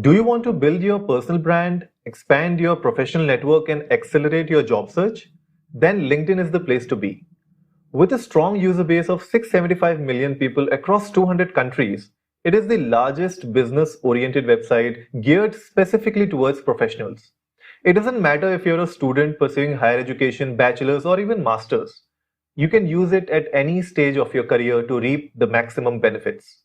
Do you want to build your personal brand, expand your professional network, and accelerate your job search? Then LinkedIn is the place to be. With a strong user base of 675 million people across 200 countries, it is the largest business oriented website geared specifically towards professionals. It doesn't matter if you're a student pursuing higher education, bachelor's, or even master's. You can use it at any stage of your career to reap the maximum benefits.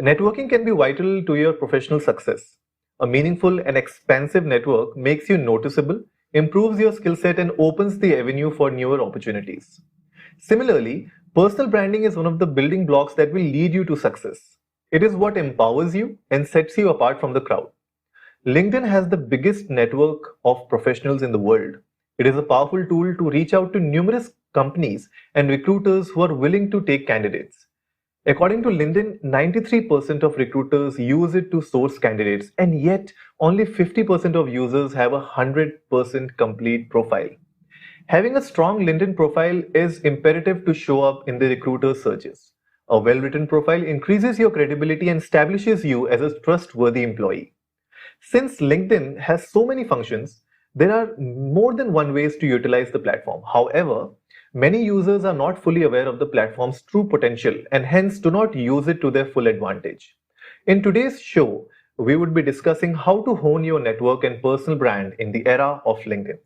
Networking can be vital to your professional success. A meaningful and expansive network makes you noticeable, improves your skill set, and opens the avenue for newer opportunities. Similarly, personal branding is one of the building blocks that will lead you to success. It is what empowers you and sets you apart from the crowd. LinkedIn has the biggest network of professionals in the world. It is a powerful tool to reach out to numerous companies and recruiters who are willing to take candidates. According to LinkedIn, 93% of recruiters use it to source candidates, and yet only 50% of users have a 100% complete profile. Having a strong LinkedIn profile is imperative to show up in the recruiter searches. A well written profile increases your credibility and establishes you as a trustworthy employee. Since LinkedIn has so many functions, there are more than one ways to utilize the platform. However, many users are not fully aware of the platform's true potential and hence do not use it to their full advantage. In today's show, we would be discussing how to hone your network and personal brand in the era of LinkedIn.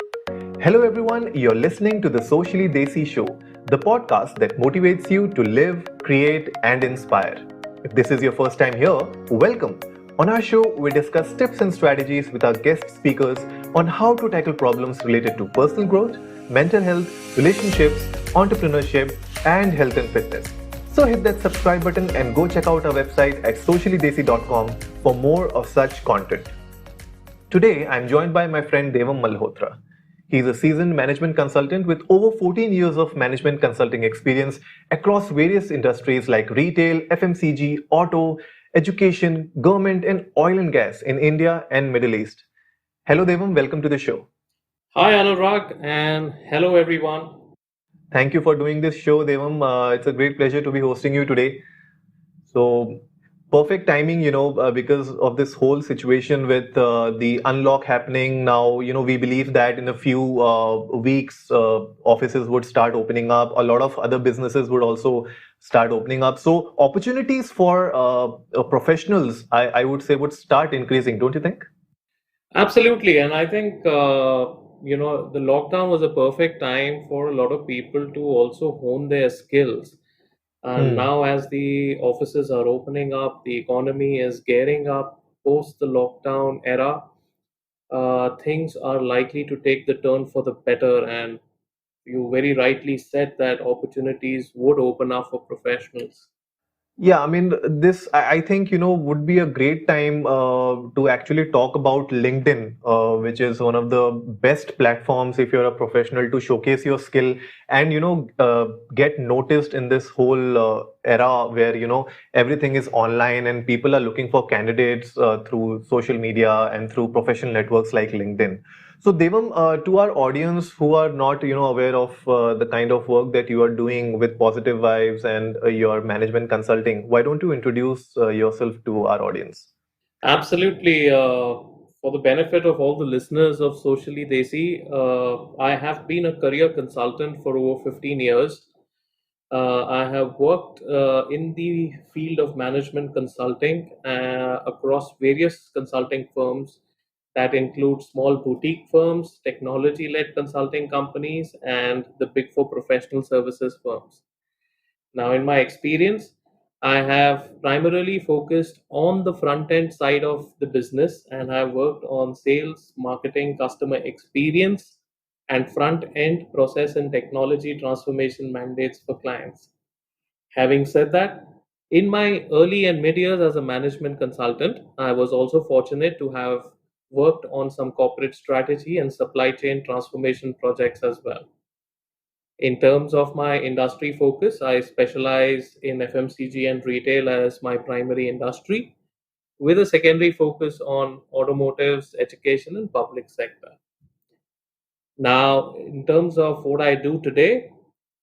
Hello everyone, you're listening to the Socially Desi show, the podcast that motivates you to live, create, and inspire. If this is your first time here, welcome. On our show, we discuss tips and strategies with our guest speakers on how to tackle problems related to personal growth, mental health, relationships, entrepreneurship, and health and fitness. So hit that subscribe button and go check out our website at sociallydesi.com for more of such content. Today, I'm joined by my friend Devam Malhotra. He's a seasoned management consultant with over 14 years of management consulting experience across various industries like retail, FMCG, auto, education, government, and oil and gas in India and Middle East. Hello, Devam. Welcome to the show. Hi, Anurag, and hello, everyone. Thank you for doing this show, Devam. It's a great pleasure to be hosting you today. So, perfect timing, because of this whole situation with the unlock happening now. We believe that in a few weeks, offices would start opening up. A lot of other businesses would also start opening up. So, opportunities for professionals, I would say, would start increasing, don't you think? Absolutely, and I think the lockdown was a perfect time for a lot of people to also hone their skills. And Hmm. now, as the offices are opening up, the economy is gearing up post the lockdown era. Things are likely to take the turn for the better, and you very rightly said that opportunities would open up for professionals. Yeah, I mean, this I think would be a great time to actually talk about LinkedIn, which is one of the best platforms if you're a professional to showcase your skill and get noticed in this whole era where everything is online and people are looking for candidates through social media and through professional networks like LinkedIn. So Devam, to our audience who are not, aware of the kind of work that you are doing with Positive Vibes and your management consulting, why don't you introduce yourself to our audience? Absolutely. For the benefit of all the listeners of Socially Desi, I have been a career consultant for over 15 years. I have worked in the field of management consulting across various consulting firms that include small boutique firms, technology led consulting companies, and the big four professional services firms. Now, in my experience, I have primarily focused on the front end side of the business and have worked on sales, marketing, customer experience, and front end process and technology transformation mandates for clients. Having said that, in my early and mid years as a management consultant, I was also fortunate to have worked on some corporate strategy and supply chain transformation projects as well. In terms of my industry focus, I specialize in FMCG and retail as my primary industry, with a secondary focus on automotives, education, and public sector. Now, in terms of what I do today,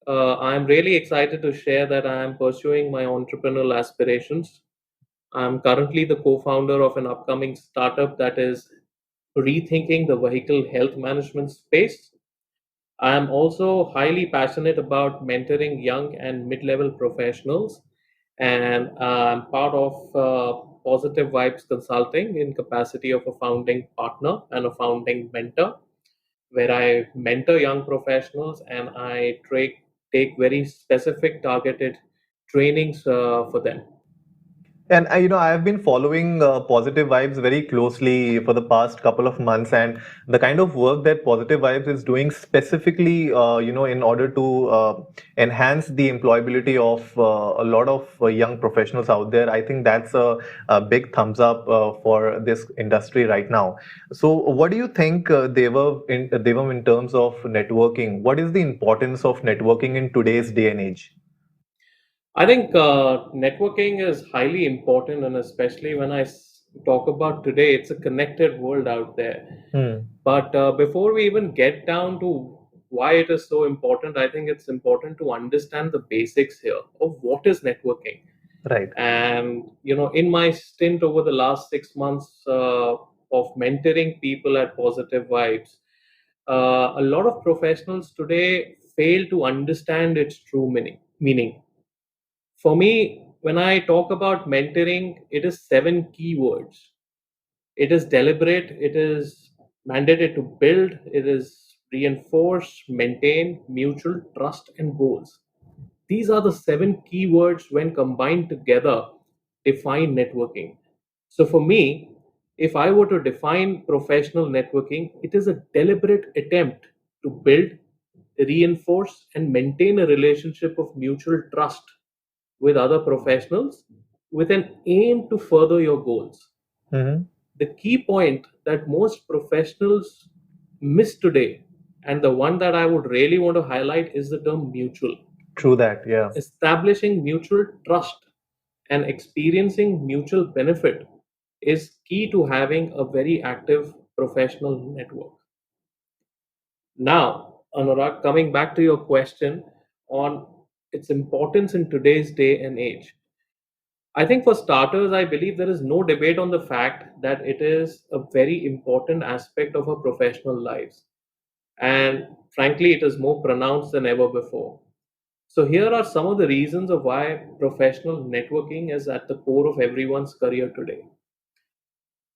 I'm really excited to share that I am pursuing my entrepreneurial aspirations. I'm currently the co-founder of an upcoming startup that is rethinking the vehicle health management space. I am also highly passionate about mentoring young and mid-level professionals, and I'm part of Positive Vibes Consulting in capacity of a founding partner and a founding mentor, where I mentor young professionals and take very specific targeted trainings for them. And I've been following Positive Vibes very closely for the past couple of months, and the kind of work that Positive Vibes is doing specifically, in order to enhance the employability of a lot of young professionals out there. I think that's a big thumbs up for this industry right now. So, what do you think, Devam, in terms of networking? What is the importance of networking in today's day and age? I think networking is highly important, and especially when talk about today, it's a connected world out there. Hmm. But before we even get down to why it is so important, I think it's important to understand the basics here of what is networking. Right. And in my stint over the last 6 months of mentoring people at Positive Vibes, a lot of professionals today fail to understand its true meaning. For me, when I talk about mentoring, it is seven keywords. It is deliberate, it is mandated to build, it is reinforce, maintain, mutual trust, and goals. These are the seven keywords when combined together define networking. So for me, if I were to define professional networking, it is a deliberate attempt to build, reinforce, and maintain a relationship of mutual trust with other professionals with an aim to further your goals. Hmm. The key point that most professionals miss today, and the one that I would really want to highlight, is the term mutual. True that. Yeah. Establishing mutual trust and experiencing mutual benefit is key to having a very active professional network. Now, Anurag, coming back to your question on its importance in today's day and age. I think for starters, I believe there is no debate on the fact that it is a very important aspect of our professional lives. And frankly, it is more pronounced than ever before. So, here are some of the reasons of why professional networking is at the core of everyone's career today.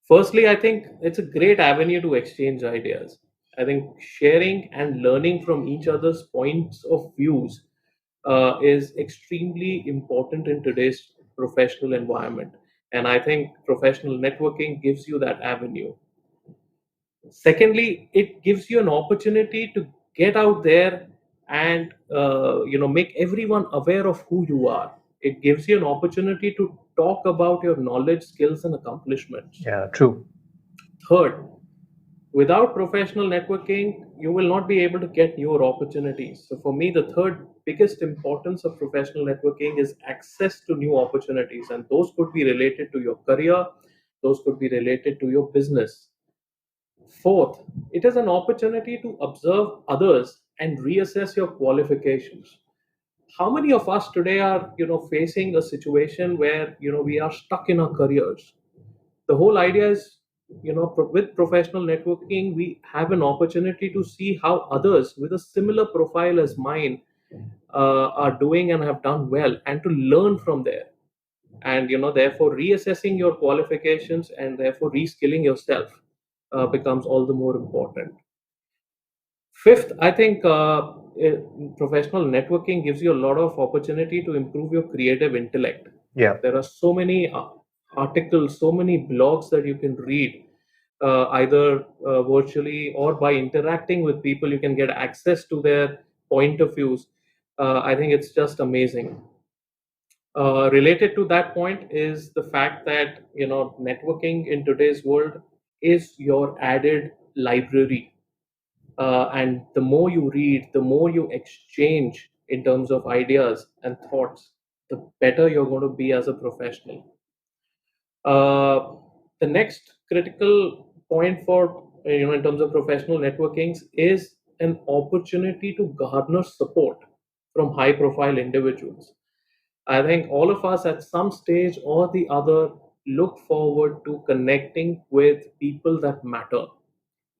Firstly, I think it's a great avenue to exchange ideas. I think sharing and learning from each other's points of views is extremely important in today's professional environment. And I think professional networking gives you that avenue. Secondly, it gives you an opportunity to get out there and make everyone aware of who you are. It gives you an opportunity to talk about your knowledge, skills, and accomplishments. Yeah. True. Third, without professional networking, you will not be able to get newer opportunities. So, for me, the third biggest importance of professional networking is access to new opportunities, and those could be related to your career, those could be related to your business. Fourth, it is an opportunity to observe others and reassess your qualifications. How many of us today are facing a situation where we are stuck in our careers? The whole idea is, with professional networking, we have an opportunity to see how others with a similar profile as mine are doing and have done well, and to learn from there. And therefore, reassessing your qualifications and therefore reskilling yourself becomes all the more important. Fifth, I think professional networking gives you a lot of opportunity to improve your creative intellect. Yeah. There are so many articles, so many blogs that you can read, either virtually or by interacting with people. You can get access to their point of views. I think it's just amazing. Related to that point is the fact that networking in today's world is your added library, and the more you read, the more you exchange in terms of ideas and thoughts, the better you're going to be as a professional. Uh, the next critical point for in terms of professional networkings is an opportunity to garner support from high profile individuals. I think all of us at some stage or the other look forward to connecting with people that matter.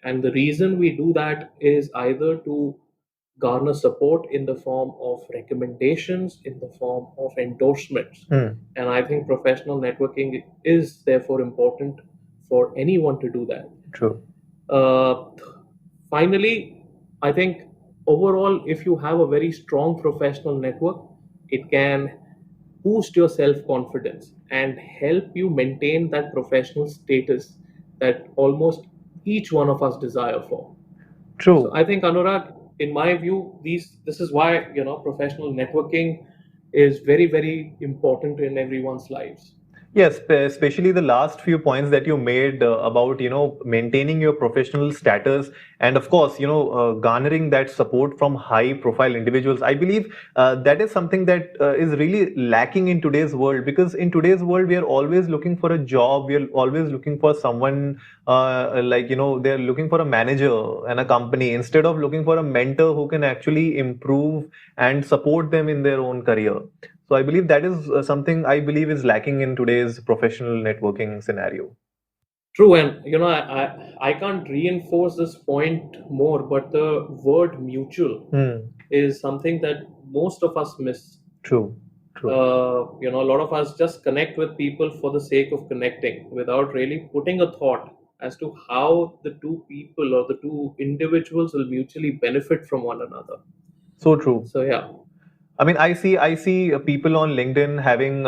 And the reason we do that is either to garner support in the form of recommendations, in the form of endorsements. And I think professional networking is therefore important for anyone to do that. True. Uh, Finally, I think overall, if you have a very strong professional network, it can boost your self confidence and help you maintain that professional status that almost each one of us desire for. So True. I think Anurag, in my view, this is why professional networking is very very important in everyone's lives. Yes, especially the last few points that you made about maintaining your professional status, and of course garnering that support from high profile individuals. I believe that is something that is really lacking in today's world, because in today's world we are always looking for a job, we are always looking for someone, they're looking for a manager and a company instead of looking for a mentor who can actually improve and support them in their own career. So I believe that is something I believe is lacking in today's professional networking scenario. True, and I can't reinforce this point more, but the word mutual is something that most of us miss. True. True. A lot of us just connect with people for the sake of connecting without really putting a thought as to how the two people or the two individuals will mutually benefit from one another. So true. So yeah. I mean, I see people on LinkedIn having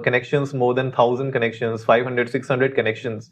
connections, more than 1,000 connections, 500, 600 connections.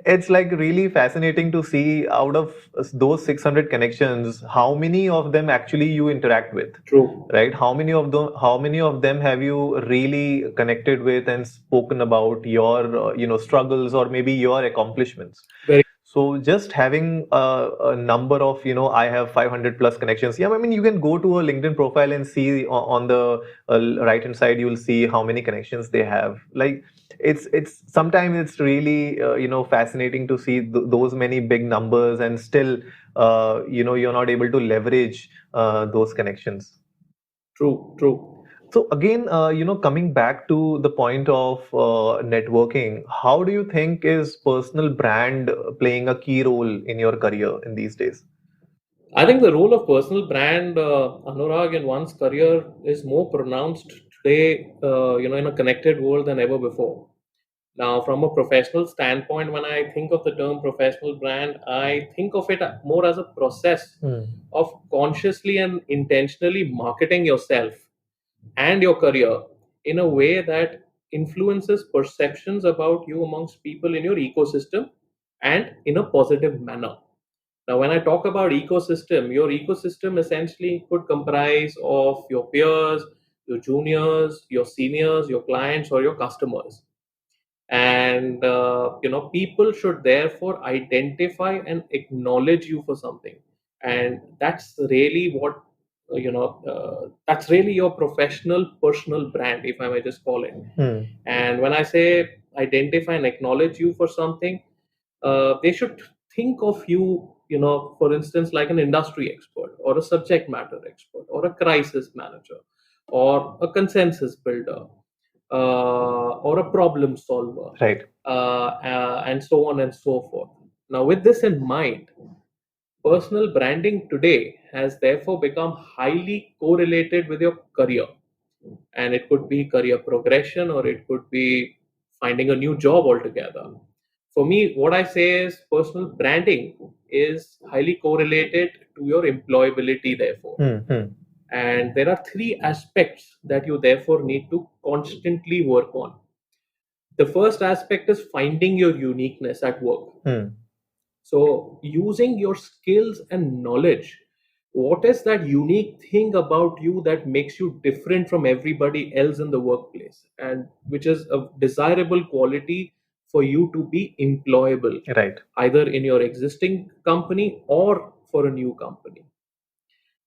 It's like really fascinating to see out of those 600 connections, how many of them actually you interact with. True. Right? How many of them have you really connected with and spoken about your struggles or maybe your accomplishments? Very So just having a number of, I have 500 plus connections. Yeah, I mean, you can go to a LinkedIn profile and see on the right hand side, you'll see how many connections they have. Like it's sometimes it's really, fascinating to see those many big numbers, and still, you're not able to leverage those connections. true. True. So again, coming back to the point of networking, how do you think is personal brand playing a key role in your career in these days? I think the role of personal brand, Anurag, in one's career is more pronounced today, in a connected world than ever before. Now, from a professional standpoint, when I think of the term professional brand, I think of it more as a process of consciously and intentionally marketing yourself and your career in a way that influences perceptions about you amongst people in your ecosystem and in a positive manner. Now, when I talk about ecosystem, your ecosystem essentially could comprise of your peers, your juniors, your seniors, your clients, or your customers. And people should therefore identify and acknowledge you for something, and that's really what that's really your professional personal brand, if I may just call it. And when I say identify and acknowledge you for something, they should think of you, for instance, like an industry expert or a subject matter expert or a crisis manager or a consensus builder, or a problem solver, Right. and so on and so forth. Now, with this in mind, personal branding today has therefore become highly correlated with your career. And it could be career progression or it could be finding a new job altogether. For me, what I say is personal branding is highly correlated to your employability, therefore. And there are three aspects that you therefore need to constantly work on. The first aspect is finding your uniqueness at work. So, using your skills and knowledge, what is that unique thing about you that makes you different from everybody else in the workplace, and which is a desirable quality for you to be employable, Right. either in your existing company or for a new company.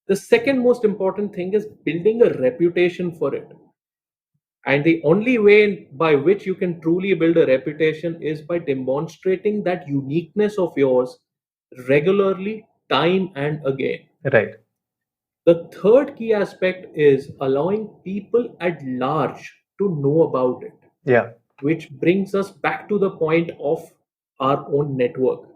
The second most important thing is building a reputation for it. And the only way by which you can truly build a reputation is by demonstrating that uniqueness of yours regularly, time and again. Right. The third key aspect is allowing people at large to know about it. Yeah. which brings us back to the point of our own network.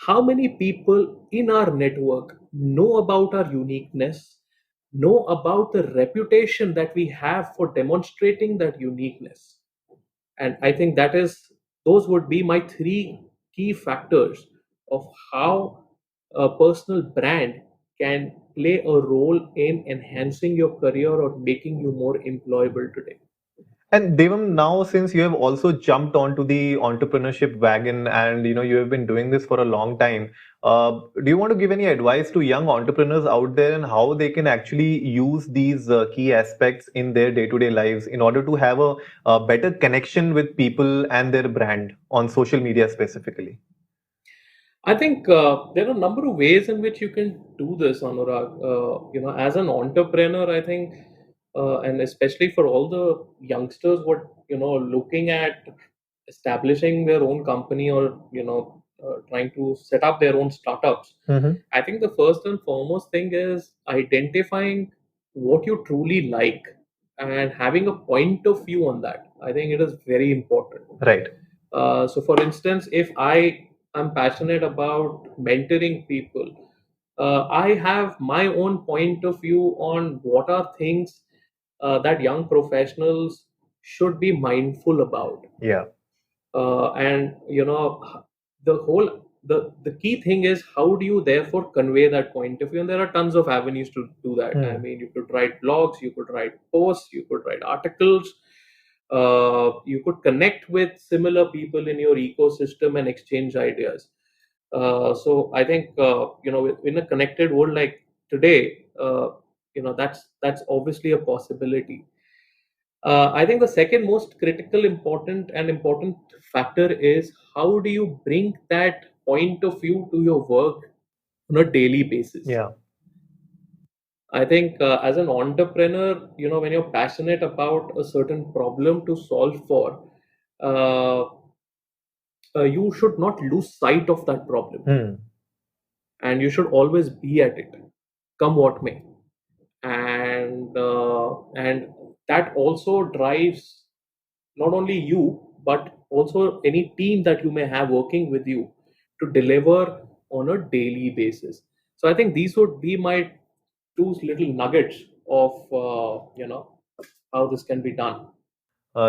How many people in our network know about our uniqueness, know about the reputation that we have for demonstrating that uniqueness? And I think those would be my three key factors of how a personal brand can play a role in enhancing your career or making you more employable today. And Devam, now since you have also jumped onto the entrepreneurship wagon and you have been doing this for a long time, do you want to give any advice to young entrepreneurs out there and how they can actually use these key aspects in their day-to-day lives in order to have a better connection with people and their brand on social media specifically? I think there are a number of ways in which you can do this, Anurag. As an entrepreneur, I think, and especially for all the youngsters, what looking at establishing their own company or trying to set up their own startups. Mm-hmm. I think the first and foremost thing is identifying what you truly like and having a point of view on that. I think it is very important. Right. So, for instance, if I am passionate about mentoring people, I have my own point of view on what are things that young professionals should be mindful about. Yeah. And the key thing is, how do you therefore convey that point of view? And there are tons of avenues to do that. I Hmm. mean, you could write blogs, you could write posts, you could write articles, you could connect with similar people in your ecosystem and exchange ideas. So I think in a connected world like today, that's obviously a possibility. I think the second most critical, important factor is, how do you bring that point of view to your work on a daily basis? Yeah. I think as an entrepreneur, when you're passionate about a certain problem to solve for, uh, you should not lose sight of that problem, Hmm. and you should always be at it, come what may. And that also drives not only you, but also any team that you may have working with you to deliver on a daily basis. So I think these would be my two little nuggets of how this can be done.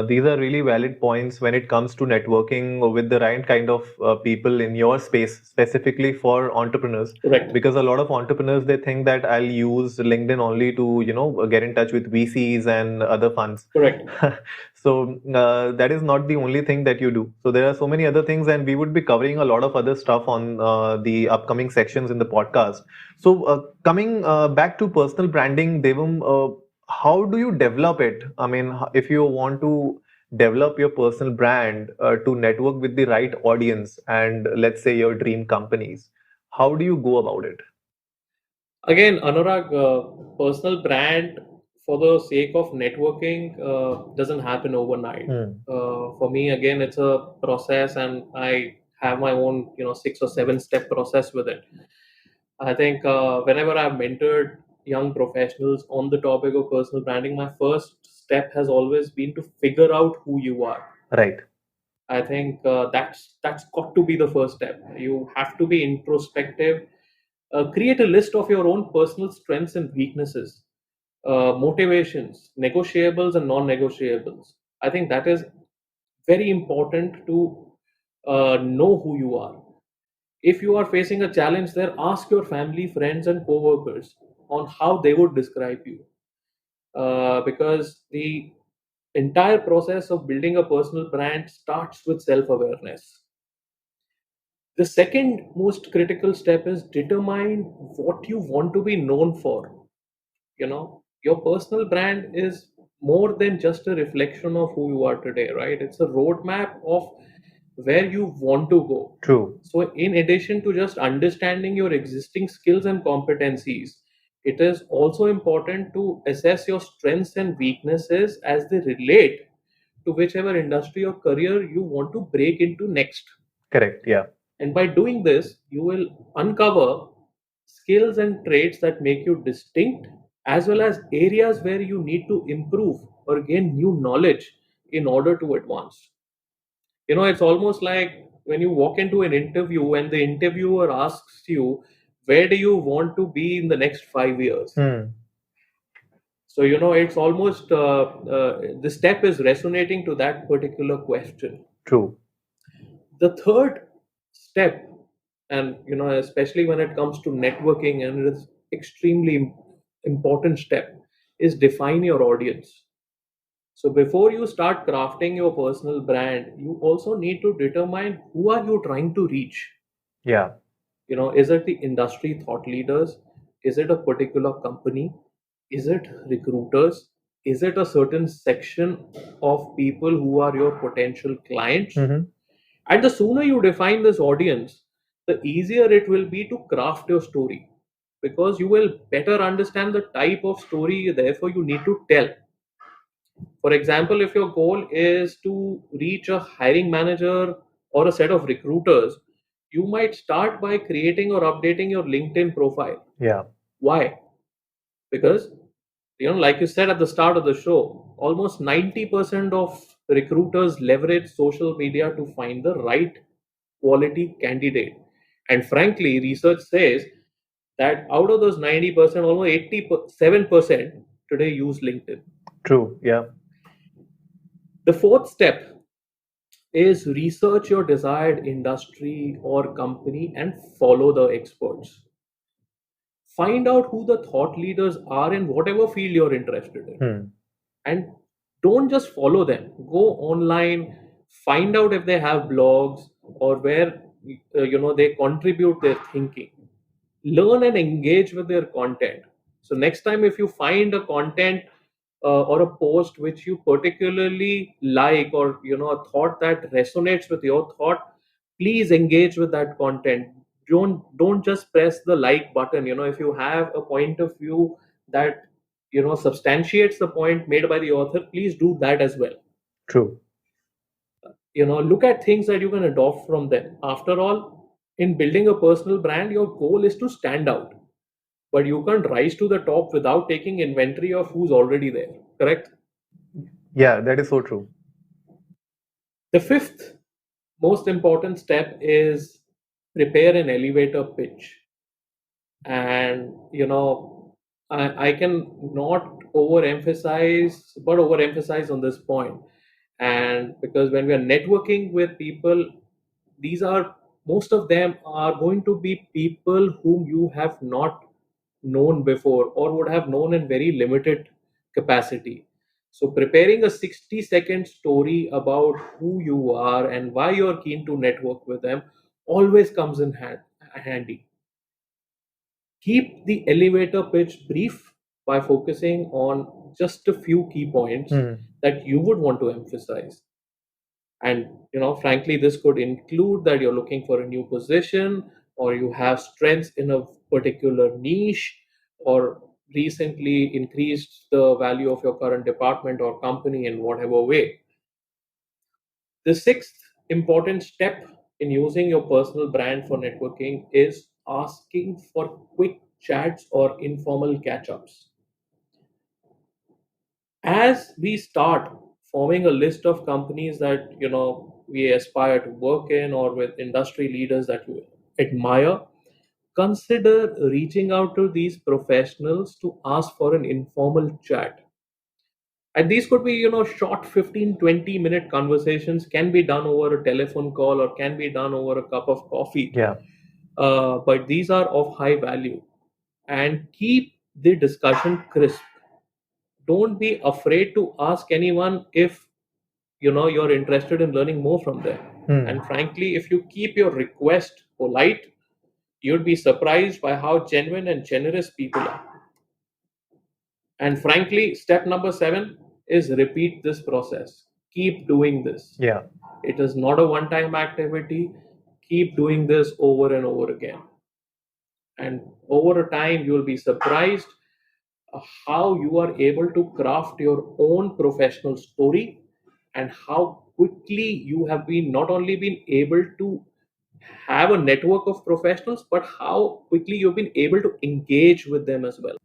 These are really valid points when it comes to networking with the right kind of people in your space, specifically for entrepreneurs. Correct. Because a lot of entrepreneurs, they think that I'll use LinkedIn only to, get in touch with VCs and other funds. Correct. So that is not the only thing that you do. So there are so many other things, and we would be covering a lot of other stuff on the upcoming sections in the podcast. So coming back to personal branding, Devam, how do you develop it? I mean, if you want to develop your personal brand to network with the right audience and let's say your dream companies, how do you go about it? Again, Anurag, personal brand for the sake of networking doesn't happen overnight. Hmm. For me, again, it's a process, and I have my own, 6 or 7 step process with it. I think whenever I've mentored young professionals on the topic of personal branding, my first step has always been to figure out who you are. Right. I think that's got to be the first step. You have to be introspective. Create a list of your own personal strengths and weaknesses, motivations, negotiables and non-negotiables. I think that is very important to know who you are. If you are facing a challenge there, ask your family, friends, and co-workers on how they would describe you, because the entire process of building a personal brand starts with self-awareness. The second most critical step is determine what you want to be known for. Your personal brand is more than just a reflection of who you are today, right? It's a roadmap of where you want to go. True. So, in addition to just understanding your existing skills and competencies, it is also important to assess your strengths and weaknesses as they relate to whichever industry or career you want to break into next. Correct. Yeah. And by doing this, you will uncover skills and traits that make you distinct, as well as areas where you need to improve or gain new knowledge in order to advance. It's almost like when you walk into an interview and the interviewer asks you, where do you want to be in the next 5 years? Hmm. So, it's almost the step is resonating to that particular question. True. The third step, and especially when it comes to networking, and it is extremely important step, is define your audience. So before you start crafting your personal brand, you also need to determine who are you trying to reach. Yeah. Is it the industry thought leaders? Is it a particular company? Is it recruiters? Is it a certain section of people who are your potential clients? Hmm. And the sooner you define this audience, the easier it will be to craft your story, because you will better understand the type of story therefore you need to tell. For example, if your goal is to reach a hiring manager or a set of recruiters, you might start by creating or updating your LinkedIn profile. Yeah. Why? Because, like you said at the start of the show, almost 90% of recruiters leverage social media to find the right quality candidate. And frankly, research says that out of those 90%, almost 87% today use LinkedIn. True. Yeah. The fourth step is research your desired industry or company and follow the experts. Find out who the thought leaders are in whatever field you're interested in, Hmm. and don't just follow them. Go online, find out if they have blogs or where they contribute their thinking. Learn and engage with their content. So next time if you find a content or a post which you particularly like, or a thought that resonates with your thought, please engage with that content. Don't just press the like button. If you have a point of view that substantiates the point made by the author, please do that as well. True. Look at things that you can adopt from them. After all, in building a personal brand, your goal is to stand out, but you can't rise to the top without taking inventory of who's already there. Correct? Yeah, that is so true. The fifth most important step is prepare an elevator pitch. And I can not overemphasize, but overemphasize on this point. And because when we are networking with people, these are, most of them are going to be people whom you have not known before or would have known in very limited capacity. So preparing a 60-second story about who you are and why you're keen to network with them always comes in handy. Keep the elevator pitch brief by focusing on just a few key points Hmm. that you would want to emphasize. And frankly, this could include that you're looking for a new position, or you have strengths in a particular niche, or recently increased the value of your current department or company in whatever way. The sixth important step in using your personal brand for networking is asking for quick chats or informal catch ups. As we start forming a list of companies that we aspire to work in, or with industry leaders that you admire, consider reaching out to these professionals to ask for an informal chat. And these could be short 15-20 minute conversations, can be done over a telephone call or can be done over a cup of coffee. Yeah. But these are of high value, and keep the discussion crisp. Don't be afraid to ask anyone if you're interested in learning more from them. Hmm. And frankly, if you keep your request polite, you'd be surprised by how genuine and generous people are. And frankly, step number 7 is repeat this process. Keep doing this. Yeah. It is not a one time activity. Keep doing this over and over again. And over a time, you will be surprised how you are able to craft your own professional story, and how quickly you have been not only been able to have a network of professionals, but how quickly you've been able to engage with them as well.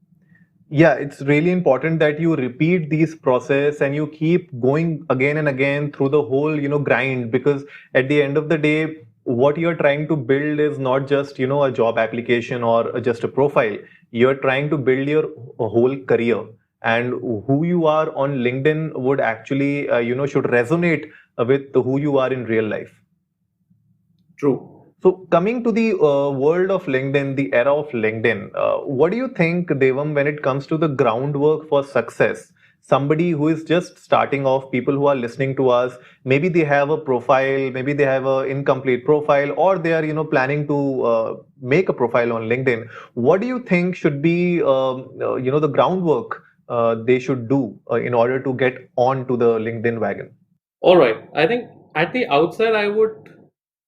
Yeah, it's really important that you repeat these process and you keep going again and again through the whole, grind, because at the end of the day, what you're trying to build is not just, a job application or just a profile. You're trying to build your whole career, and who you are on LinkedIn would actually, should resonate with who you are in real life. True. So, coming to the world of LinkedIn, the era of LinkedIn, what do you think, Devam, when it comes to the groundwork for success? Somebody who is just starting off, people who are listening to us, maybe they have a profile, maybe they have an incomplete profile, or they are, planning to make a profile on LinkedIn. What do you think should be, the groundwork they should do in order to get on to the LinkedIn wagon? All right. I think at the outset, I would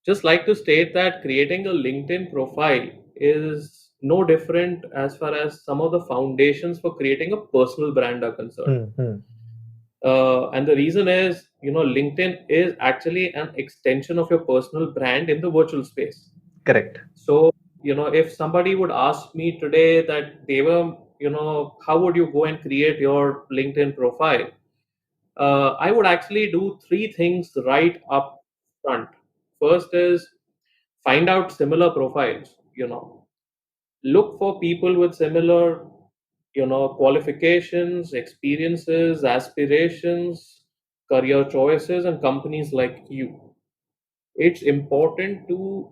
just like to state that creating a LinkedIn profile is no different as far as some of the foundations for creating a personal brand are concerned. Hmm, hmm. And the reason is, LinkedIn is actually an extension of your personal brand in the virtual space. Correct. So, if somebody would ask me today that they were, how would you go and create your LinkedIn profile? I would actually do three things right up front. First is find out similar profiles, look for people with similar, qualifications, experiences, aspirations, career choices, and companies like you. It's important to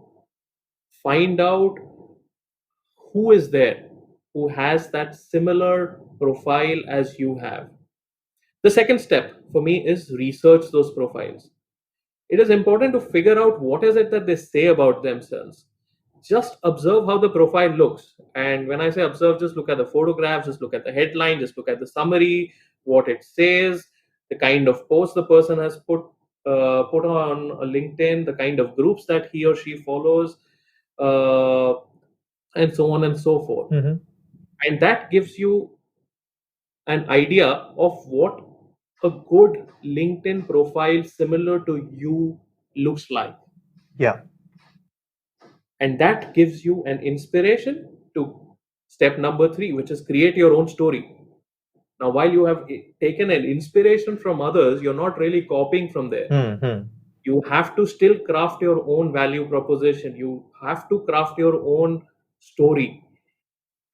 find out who is there who has that similar profile as you have. The second step for me is research those profiles. It is important to figure out what is it that they say about themselves. Just observe how the profile looks. And when I say observe, just look at the photographs, just look at the headline, just look at the summary, what it says, the kind of post the person has put on LinkedIn, the kind of groups that he or she follows, uh, and so on and so forth. Mhm. And that gives you an idea of what a good LinkedIn profile similar to you looks like. Yeah. And that gives you an inspiration to step number three, which is create your own story. Now, while you have taken an inspiration from others, you're not really copying from there. Hmm. You have to still craft your own value proposition. You have to craft your own story.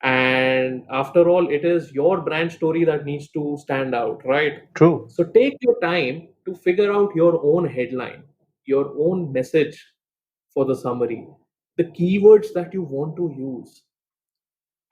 And after all, it is your brand story that needs to stand out, right? True. So take your time to figure out your own headline, your own message for the summary, the keywords that you want to use.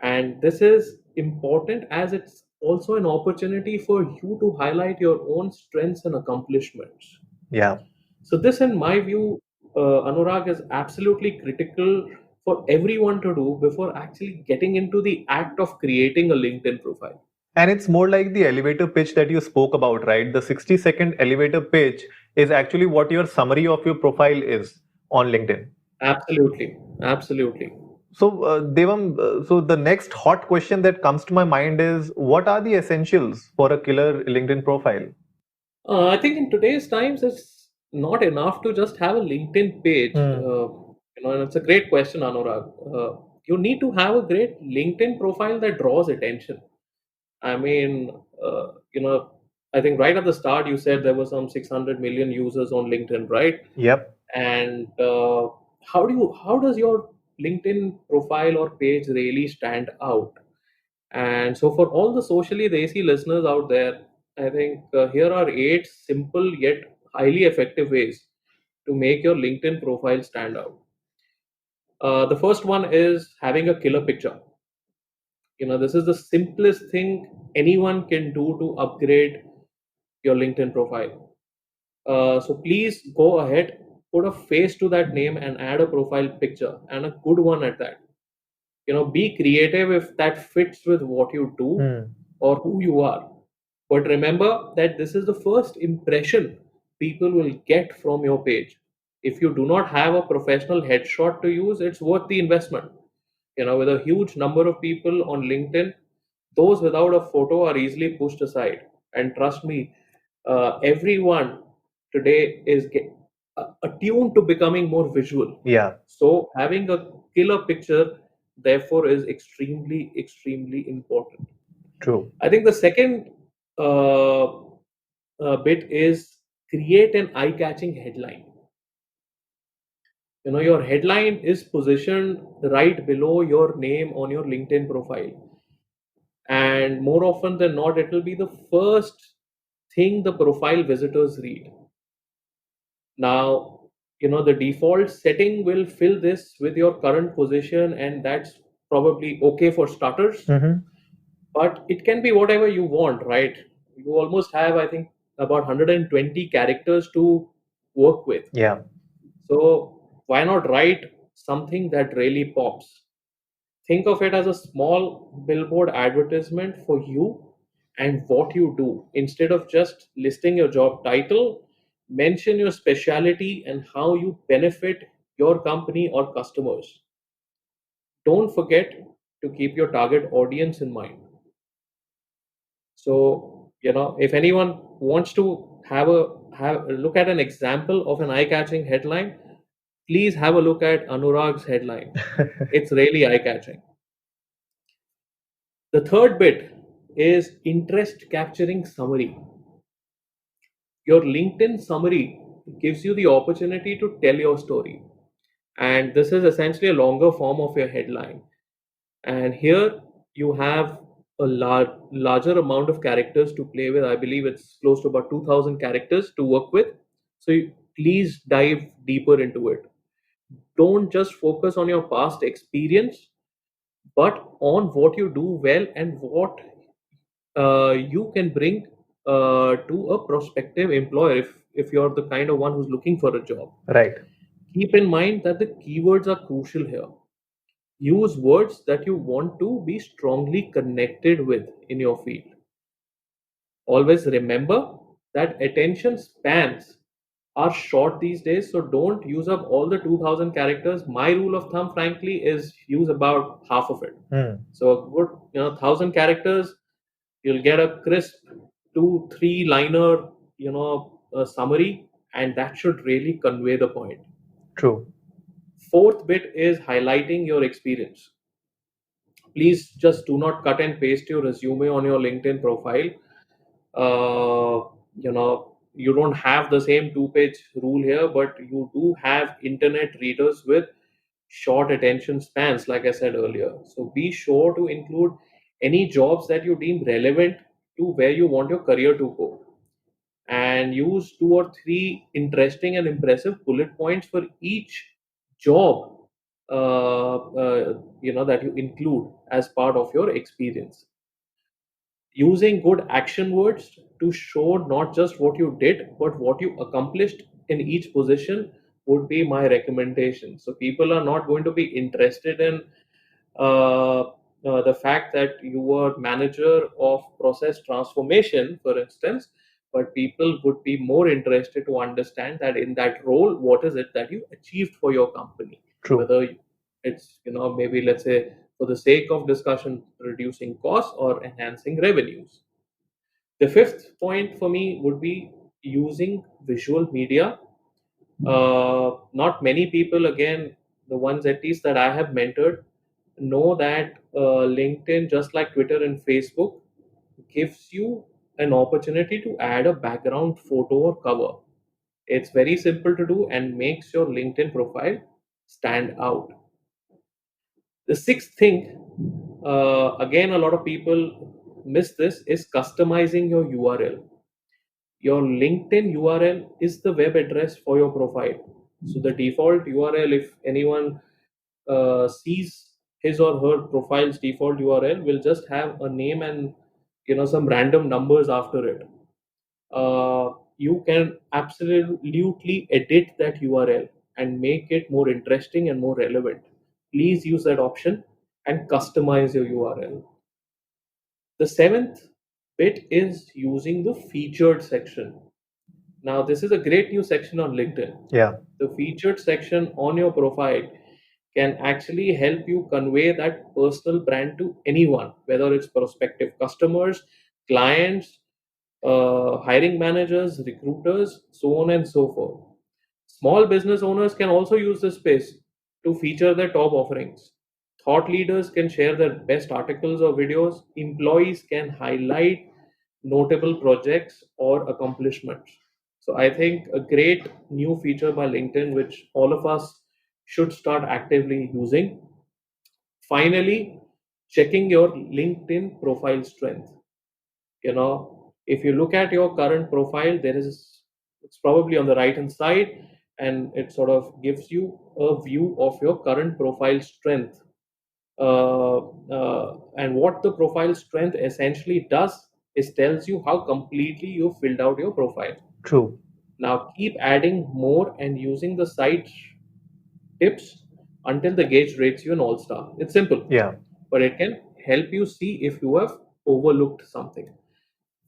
And this is important as it's also an opportunity for you to highlight your own strengths and accomplishments. Yeah. So, this, in my view, Anurag, is absolutely critical for everyone to do before actually getting into the act of creating a LinkedIn profile. And it's more like the elevator pitch that you spoke about, right? The 60-second elevator pitch is actually what your summary of your profile is on LinkedIn. Absolutely. Absolutely. So, Devam, so the next hot question that comes to my mind is, what are the essentials for a killer LinkedIn profile? I think in today's times, it's not enough to just have a LinkedIn page. Hmm. And it's a great question, Anurag. You need to have a great LinkedIn profile that draws attention. I mean, I think right at the start you said there were some 600 million users on LinkedIn, right? Yep. And how does your LinkedIn profile or page really stand out? And so, for all the socially desi listeners out there, I think here are eight simple yet highly effective ways to make your LinkedIn profile stand out. The first one is having a killer picture. This is the simplest thing anyone can do to upgrade your LinkedIn profile. So please go ahead, put a face to that name and add a profile picture and a good one at that. Be creative if that fits with what you do Hmm. or who you are. But remember that this is the first impression people will get from your page. If you do not have a professional headshot to use, it's worth the investment. With a huge number of people on LinkedIn, those without a photo are easily pushed aside. And trust me, everyone today is attuned to becoming more visual. Yeah. So having a killer picture, therefore, is extremely, extremely important. True. I think the second uh, bit is create an eye-catching headline. Your headline is positioned right below your name on your LinkedIn profile, and more often than not, it will be the first thing the profile visitors read. Now, the default setting will fill this with your current position, and that's probably okay for starters, Mm-hmm. but it can be whatever you want, right? You almost have, I think, about 120 characters to work with. Yeah. So, why not write something that really pops? Think of it as a small billboard advertisement for you and what you do. Instead of just listing your job title, mention your specialty and how you benefit your company or customers. Don't forget to keep your target audience in mind. So, if anyone wants to have a look at an example of an eye-catching headline, please have a look at Anurag's headline. It's really eye-catching. The third bit is interest capturing summary. Your LinkedIn summary gives you the opportunity to tell your story. And this is essentially a longer form of your headline. And here you have a larger amount of characters to play with. I believe it's close to about 2000 characters to work with. So please dive deeper into it. Don't just focus on your past experience, but on what you do well and what you can bring to a prospective employer if you're the kind of one who's looking for a job. Right. Keep in mind that the keywords are crucial here. Use words that you want to be strongly connected with in your field. Always remember that attention spans are short these days, so don't use up all the 2000 characters. My rule of thumb, frankly, is use about half of it. Hmm. So a good 1000 characters, you'll get a crisp 2 3 liner summary, and that should really convey the point. True. Fourth bit is highlighting your experience. Please just do not cut and paste your resume on your LinkedIn profile. You don't have the same two-page rule here, but you do have internet readers with short attention spans, like I said earlier. So be sure to include any jobs that you deem relevant to where you want your career to go, and use 2 or 3 interesting and impressive bullet points for each job that you include as part of your experience. Using good action words to show not just what you did but what you accomplished in each position would be my recommendation. So people are not going to be interested in uh, the fact that you were manager of process transformation, for instance, but people would be more interested to understand that in that role, what is it that you achieved for your company? True. Whether it's, maybe let's say for the sake of discussion, reducing costs or enhancing revenues. The fifth point for me would be using visual media. Not many people, again, the ones at least that I have mentored, know that LinkedIn, just like Twitter and Facebook, gives you an opportunity to add a background photo or cover. It's very simple to do and makes your LinkedIn profile stand out. The sixth thing, again, a lot of people miss this, is customizing your URL. Your LinkedIn URL is the web address for your profile. So the default URL, if anyone sees his or her profile's default URL, will just have a name and some random numbers after it. You can absolutely edit that URL and make it more interesting and more relevant. Please use that option and customize your URL. The seventh bit is using the featured section. Now, this is a great new section on LinkedIn. Yeah. The featured section on your profile can actually help you convey that personal brand to anyone, whether it's prospective customers, clients, hiring managers, recruiters, so on and so forth. Small business owners can also use this space to feature their top offerings. Thought leaders can share their best articles or videos. Employees can highlight notable projects or accomplishments. So I think a great new feature by LinkedIn, which all of us should start actively using. Finally, checking your LinkedIn profile strength. If you look at your current profile, it's probably on the right hand side, and it sort of gives you a view of your current profile strength. And what the profile strength essentially does is tells you how completely you filled out your profile. True. Now keep adding more and using the site tips until the gauge rates you an all star. It's simple, Yeah. but it can help you see if you have overlooked something.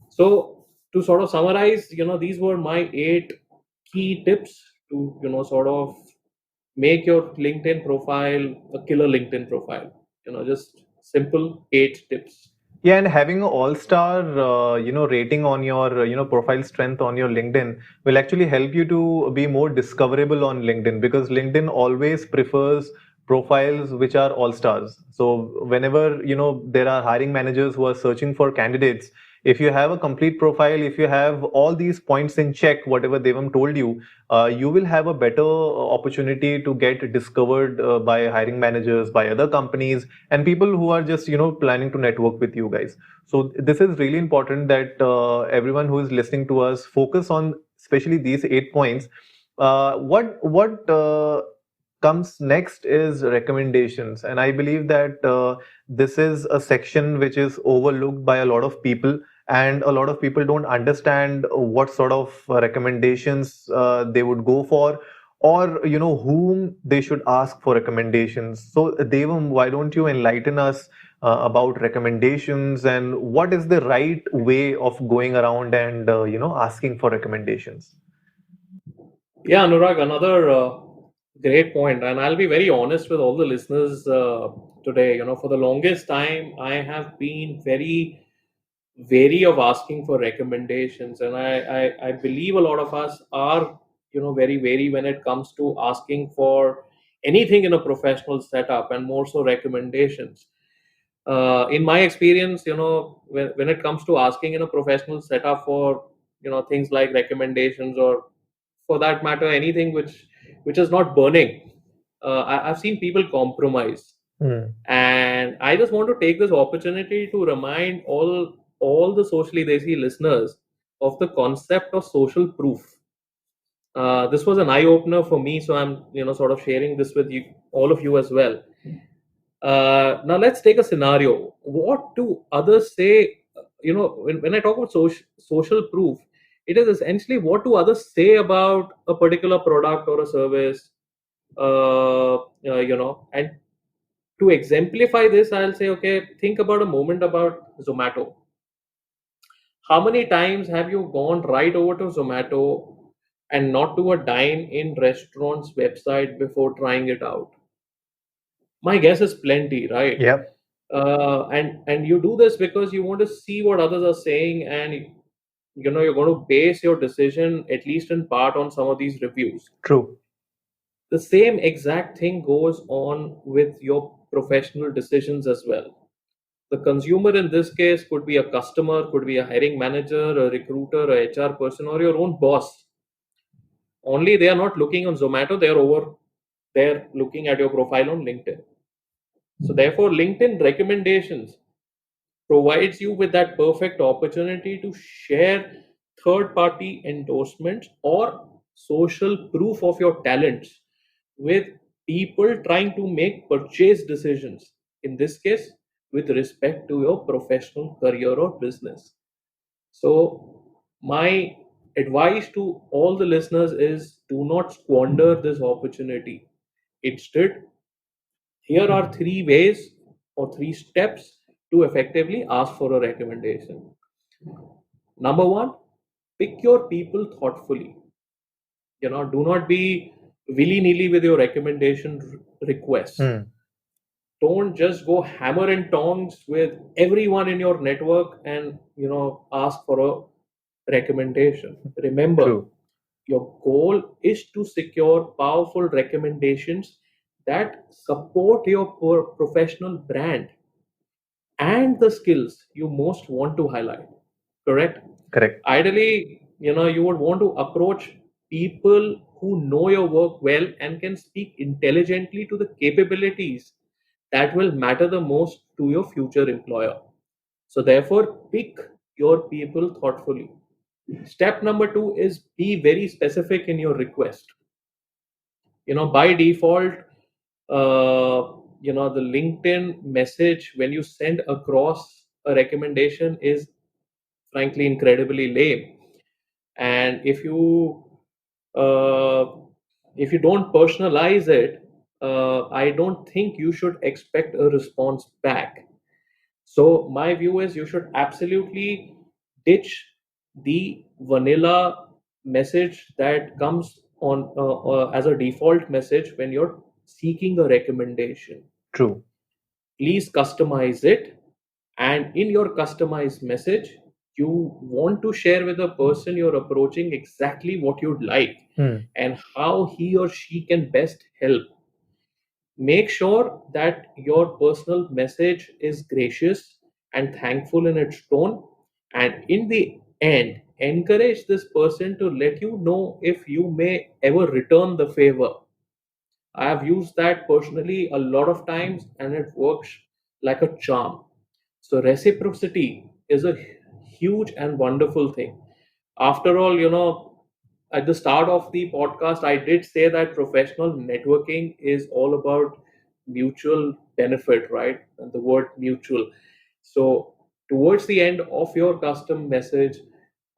So to sort of summarize, these were my 8 key tips to, sort of make your LinkedIn profile a killer LinkedIn profile. Just simple 8 tips. Yeah, and having an all-star, rating on your, profile strength on your LinkedIn will actually help you to be more discoverable on LinkedIn, because LinkedIn always prefers profiles which are all-stars. So whenever, there are hiring managers who are searching for candidates, if you have a complete profile, if you have all these points in check, whatever Devam told you, you will have a better opportunity to get discovered by hiring managers, by other companies, and people who are just planning to network with you guys. So this is really important that everyone who is listening to us focus on especially these 8 points. What comes next is recommendations, and I believe that this is a section which is overlooked by a lot of people, and a lot of people don't understand what sort of recommendations they would go for, or whom they should ask for recommendations. So Devam, why don't you enlighten us about recommendations, and what is the right way of going around and asking for recommendations? Yeah, Anurag, another great point, and I'll be very honest with all the listeners today. For the longest time, I have been very wary of asking for recommendations, and I believe a lot of us are very wary when it comes to asking for anything in a professional setup, and more so recommendations. In my experience, when it comes to asking in a professional setup for things like recommendations, or for that matter anything which is not burning, I've seen people compromise. Hmm. And I just want to take this opportunity to remind all the socially desi listeners of the concept of social proof. This was an eye opener for me, so I'm sort of sharing this with you, all of you as well. Now let's take a scenario. What do others say? When I talk about social proof, it is essentially what do others say about a particular product or a service. And to exemplify this, I'll say, okay, think about a moment about Zomato. How many times have you gone right over to Zomato and not to a dine-in restaurant's website before trying it out? My guess is plenty, right? Yep. And you do this because you want to see what others are saying, and you're going to base your decision at least in part on some of these reviews. True. The same exact thing goes on with your professional decisions as well. The consumer in this case could be a customer, could be a hiring manager, a recruiter, a HR person, or your own boss. Only they are not looking on Zomato, they're looking at your profile on LinkedIn. So therefore, LinkedIn recommendations provides you with that perfect opportunity to share third party endorsements or social proof of your talents with people trying to make purchase decisions, in this case with respect to your professional career or business. So my advice to all the listeners is, do not squander this opportunity. Instead, here are 3 ways or 3 steps to effectively ask for a recommendation. Number one, pick your people thoughtfully. Do not be willy nilly with your recommendation requests. Hmm. Don't just go hammer and tongs with everyone in your network and ask for a recommendation. Remember, True. your goal is to secure powerful recommendations that support your professional brand and the skills you most want to highlight. Correct? Correct. Ideally, you would want to approach people who know your work well and can speak intelligently to the capabilities that will matter the most to your future employer. So, therefore, pick your people thoughtfully. Step number two is be very specific in your request. By default, the LinkedIn message when you send across a recommendation is frankly incredibly lame. And uh, if you don't personalize it, I don't think you should expect a response back. So my view is you should absolutely ditch the vanilla message that comes on as a default message when you're seeking a recommendation. True. Please customize it, and in your customized message, you want to share with the person you're approaching exactly what you'd like and how he or she can best help. Make sure that your personal message is gracious and thankful in its tone. And in the end, encourage this person to let you know if you may ever return the favor. I have used that personally a lot of times and it works like a charm. So, reciprocity is a huge and wonderful thing. After all, at the start of the podcast, I did say that professional networking is all about mutual benefit, right? And the word mutual. So, towards the end of your custom message,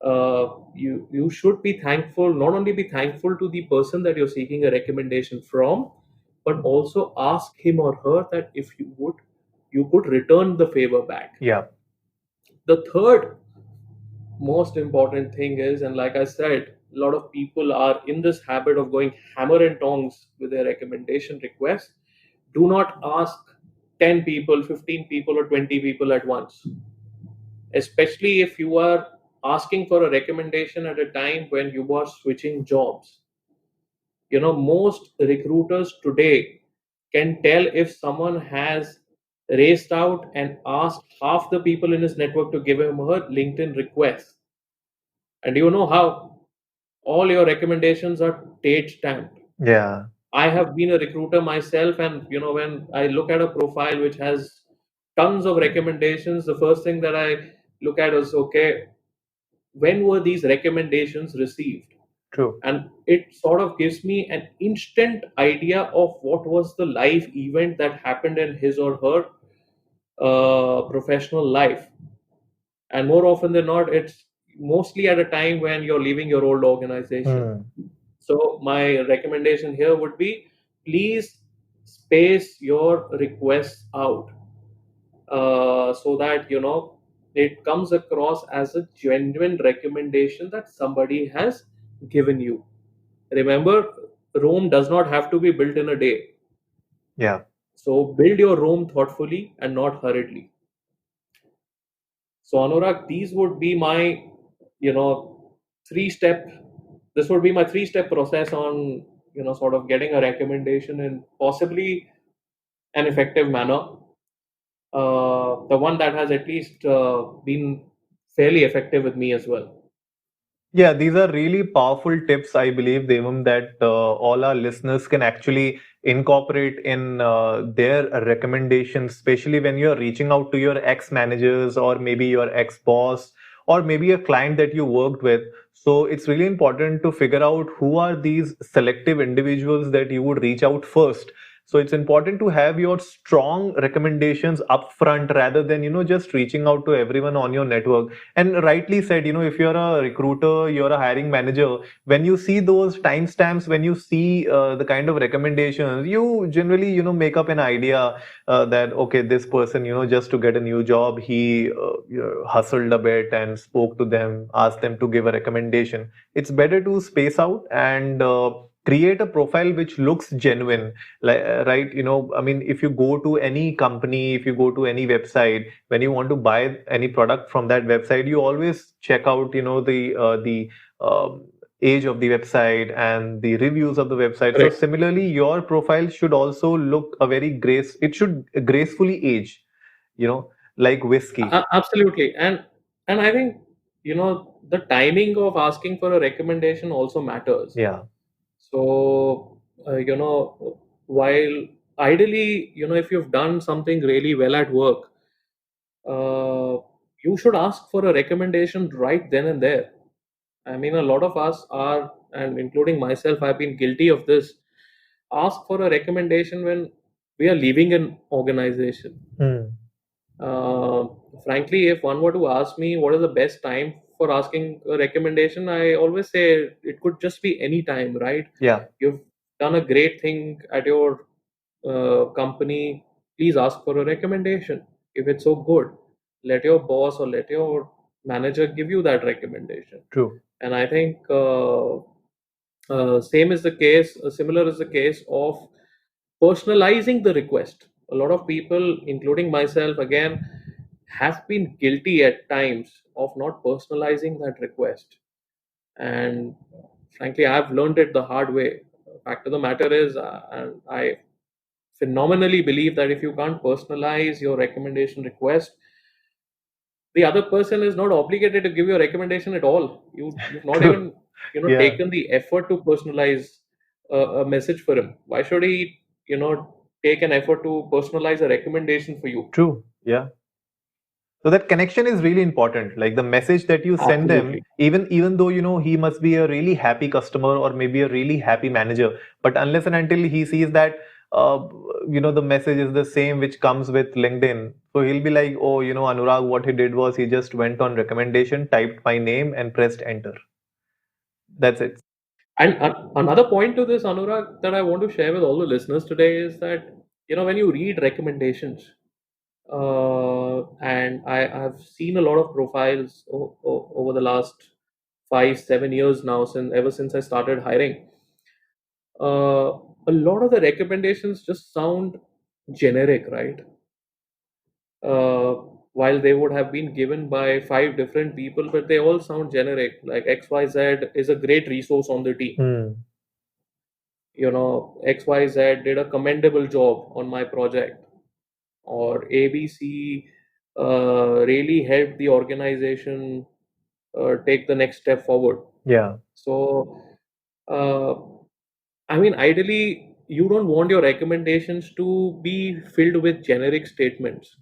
you should be thankful. Not only be thankful to the person that you're seeking a recommendation from, but also ask him or her that if you could return the favor back. Yeah. The third most important thing is, and like I said, a lot of people are in this habit of going hammer and tongs with their recommendation requests. Do not ask 10 people, 15 people, or 20 people at once, especially if you are asking for a recommendation at a time when you are switching jobs. Most recruiters today can tell if someone has raced out and asked half the people in his network to give him her LinkedIn request. And you know how all your recommendations are date stamped. Yeah. I have been a recruiter myself, and when I look at a profile which has tons of recommendations, the first thing that I look at is, okay, when were these recommendations received? True. And it sort of gives me an instant idea of what was the live event that happened in his or her professional life. And more often than not, it's mostly at a time when you're leaving your old organization. So my recommendation here would be, please space your requests out, so that it comes across as a genuine recommendation that somebody has given you. Remember, Rome does not have to be built in a day. Yeah. So build your Rome thoughtfully and not hurriedly. So Anurag, these would be my, you know, three step. This would be my three-step process on, sort of getting a recommendation in possibly an effective manner. The one that has at least been fairly effective with me as well. Yeah, these are really powerful tips, I believe, Devam, that all our listeners can actually incorporate in their recommendations, especially when you're reaching out to your ex managers or maybe your ex boss or maybe a client that you worked with. So it's really important to figure out who are these selective individuals that you would reach out first. So it's important to have your strong recommendations upfront rather than, just reaching out to everyone on your network. And rightly said, if you're a recruiter, you're a hiring manager, when you see those timestamps, when you see the kind of recommendations, you generally, make up an idea that, okay, this person, just to get a new job, he hustled a bit and spoke to them, asked them to give a recommendation. It's better to space out and create a profile which looks genuine, right? I mean, if you go to any company, if you go to any website, when you want to buy any product from that website, you always check out, the age of the website and the reviews of the website. So Correct. similarly, your profile should also look a very grace. It should gracefully age, like whiskey. Absolutely. And I think, the timing of asking for a recommendation also matters. Yeah. So, while ideally, if you've done something really well at work, uh, you should ask for a recommendation right then and there. I mean, a lot of us are, and including myself, I've been guilty of this. Ask for a recommendation when we are leaving an organization. Hmm. Uh, Frankly, if one were to ask me what is the best time for asking a recommendation, I always say it could just be any time, right? Yeah. You've done a great thing at your company, please ask for a recommendation. If it's so good, let your boss or let your manager give you that recommendation. True. And I think same is the case, similar is the case of personalizing the request. A lot of people, including myself, again, have been guilty at times of not personalizing that request. And frankly, I've learned it the hard way. Fact of the matter is, and I phenomenally believe that if you can't personalize your recommendation request, the other person is not obligated to give you a recommendation at all. You've not True. even Yeah. taken the effort to personalize a message for him. Why should he take an effort to personalize a recommendation for you? True. Yeah. So that connection is really important. Like the message that you send them, Absolutely. even though he must be a really happy customer or maybe a really happy manager, but unless and until he sees that the message is the same which comes with LinkedIn, so he'll be like, oh, Anurag, what he did was he just went on recommendation, typed my name, and pressed enter. That's it. And another point to this, Anurag, that I want to share with all the listeners today is that when you read recommendations, and I've seen a lot of profiles over the last 5 7 years now, since ever since I started hiring. A lot of the recommendations just sound generic, right? uh, while they would have been given by 5 different people, but they all sound generic, like XYZ is a great resource on the team. Hmm. XYZ did a commendable job on my project, or ABC really helped the organization take the next step forward. Yeah. So, uh, I mean, ideally, you don't want your recommendations to be filled with generic statements.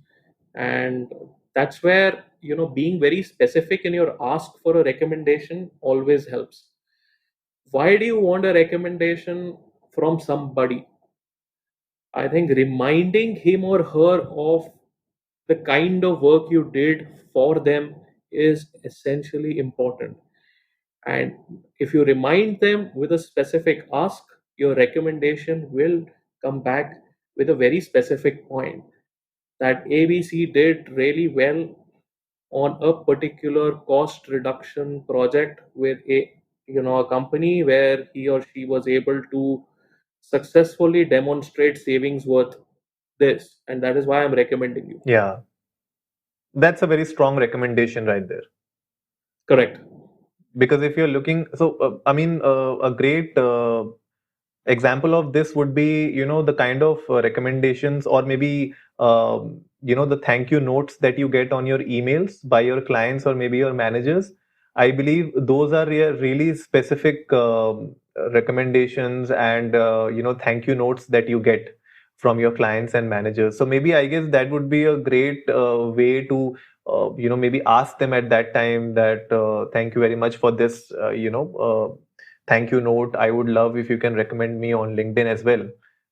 And that's where, being very specific in your ask for a recommendation always helps. Why do you want a recommendation from somebody? I think reminding him or her of the kind of work you did for them is essentially important. And if you remind them with a specific ask, your recommendation will come back with a very specific point that ABC did really well on a particular cost reduction project with a company where he or she was able to successfully demonstrate savings worth this, and that is why I'm recommending you. Yeah. That's a very strong recommendation right there. Correct. Because if you're looking, so I mean, a great example of this would be the kind of recommendations or maybe the thank you notes that you get on your emails by your clients or maybe your managers. I believe those are really specific recommendations and thank you notes that you get from your clients and managers. So maybe I guess that would be a great way to maybe ask them at that time that thank you very much for this thank you note. I would love if you can recommend me on LinkedIn as well.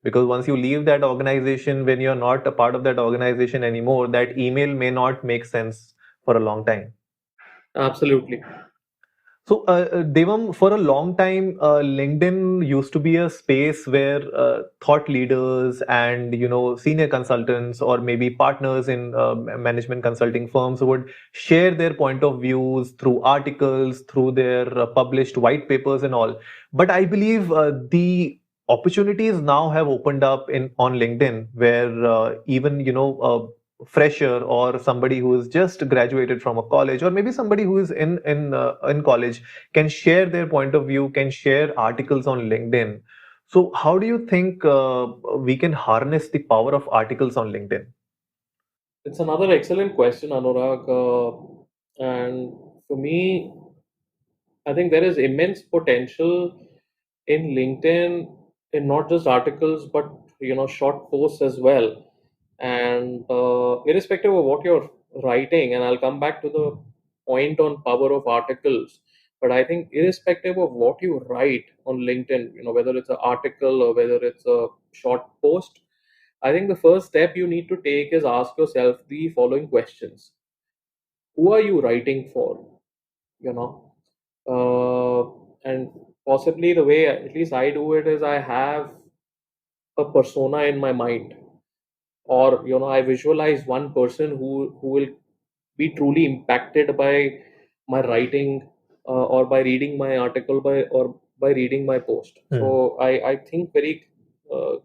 Because once you leave that organization, when you're not a part of that organization anymore, that email may not make sense for a long time. Absolutely. So, Devam, for a long time, LinkedIn used to be a space where thought leaders and senior consultants or maybe partners in management consulting firms would share their point of views through articles, through their published white papers and all. But I believe the opportunities now have opened up in on LinkedIn, where even fresher or somebody who is just graduated from a college, or maybe somebody who is in college, can share their point of view, can share articles on LinkedIn. So how do you think we can harness the power of articles on LinkedIn? It's another excellent question, Anurag. And for me, I think there is immense potential in LinkedIn in not just articles, but short posts as well. And irrespective of what you're writing, and I'll come back to the point on power of articles. But I think irrespective of what you write on LinkedIn, whether it's an article or whether it's a short post, I think the first step you need to take is ask yourself the following questions. Who are you writing for? You know, and possibly the way at least I do it is I have a persona in my mind, or I visualize one person who will be truly impacted by my writing, or by reading my article, by reading my post. So Hmm. I think very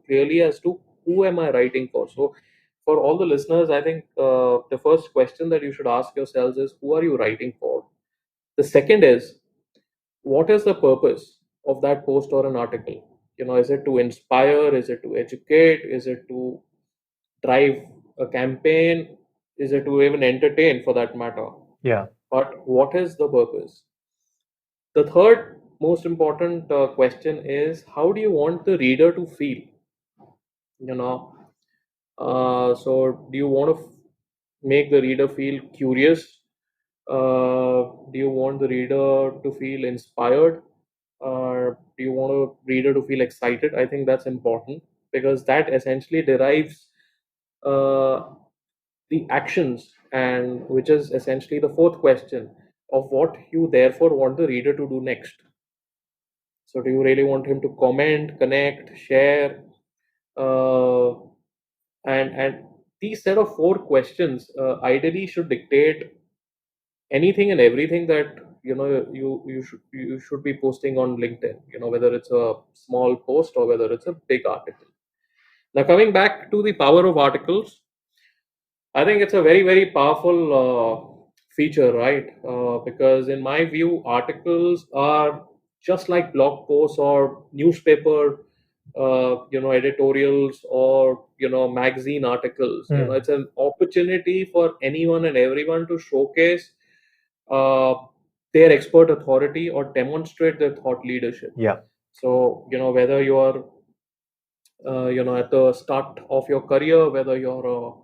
clearly as to who am I writing for. So for all the listeners, I think the first question that you should ask yourselves is, who are you writing for? The second is, what is the purpose of that post or an article? Is it to inspire? Is it to educate? Is it to drive a campaign? Is it to even entertain, for that matter? Yeah. But what is the purpose? The third most important question is, how do you want the reader to feel? You know, so do you want to make the reader feel curious? Do you want the reader to feel inspired? Do you want a reader to feel excited? I think that's important, because that essentially derives uh, the actions, and which is essentially the fourth question of what you therefore want the reader to do next. So do you really want him to comment, connect, share, uh, and these set of four questions ideally should dictate anything and everything that you should be posting on LinkedIn, whether it's a small post or whether it's a big article. Now, coming back to the power of articles, I think it's a very, very powerful feature, right? Because in my view, articles are just like blog posts or newspaper, editorials, or magazine articles. Hmm. It's an opportunity for anyone and everyone to showcase uh, their expert authority or demonstrate their thought leadership. Yeah. So whether you're at the start of your career, whether you're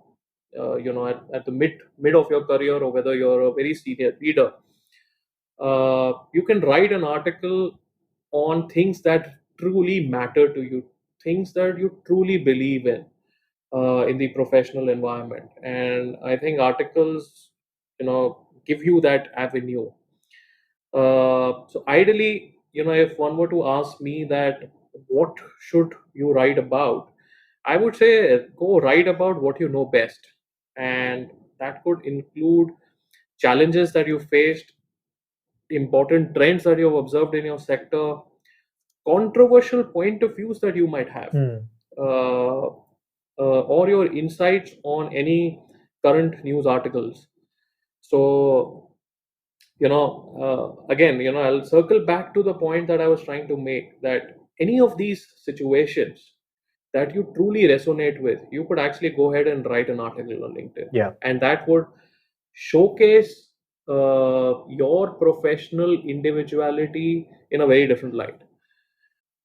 at the mid of your career, or whether you're a very senior leader, you can write an article on things that truly matter to you, things that you truly believe in the professional environment. And I think articles give you that avenue. So ideally, if one were to ask me that what should you write about, I would say go write about what you know best. And that could include challenges that you faced, important trends that you've observed in your sector, controversial point of views that you might have, Hmm. uh, or your insights on any current news articles. So again, I'll circle back to the point that I was trying to make, that any of these situations that you truly resonate with, you could actually go ahead and write an article on LinkedIn, Yeah. and that would showcase your professional individuality in a very different light.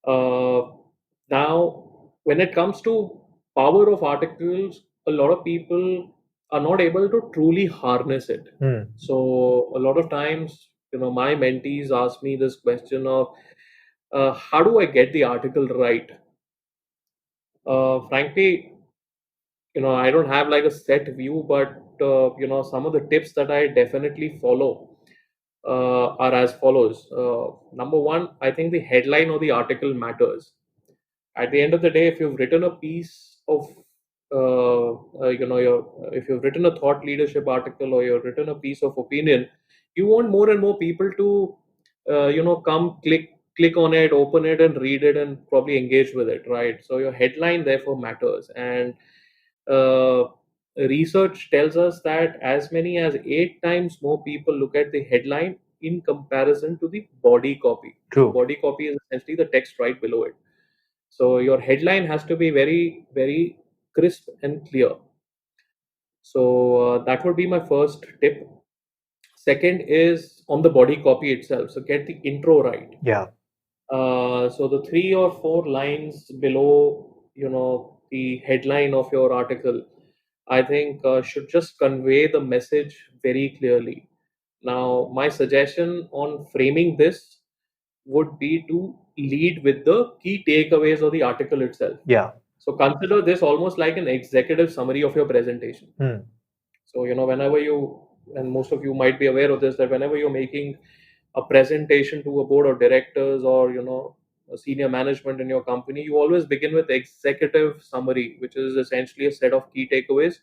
uh, Now, when it comes to power of articles, a lot of people are not able to truly harness it. Hmm. So a lot of times, my mentees ask me this question of, how do I get the article right? Frankly, I don't have like a set view, but some of the tips that I definitely follow are as follows. Number one, I think the headline of the article matters. At the end of the day, if you've written a piece of if you've written a thought leadership article, or you've written a piece of opinion, you want more and more people to come click on it, open it, and read it, and probably engage with it, right? So your headline therefore matters. And uh, research tells us that as many as 8 times more people look at the headline in comparison to the body copy. So, True. body copy is essentially the text right below it. So, your headline has to be very, very crisp and clear. So, that would be my first tip. Second is on the body copy itself. So, get the intro right. Yeah. So the 3 or 4 lines below, the headline of your article, I think should just convey the message very clearly. Now, my suggestion on framing this would be to lead with the key takeaways of the article itself. Yeah. So consider this almost like an executive summary of your presentation. Hmm. So, whenever and most of you might be aware of this, that whenever you're making a presentation to a board of directors or, a senior management in your company, you always begin with executive summary, which is essentially a set of key takeaways.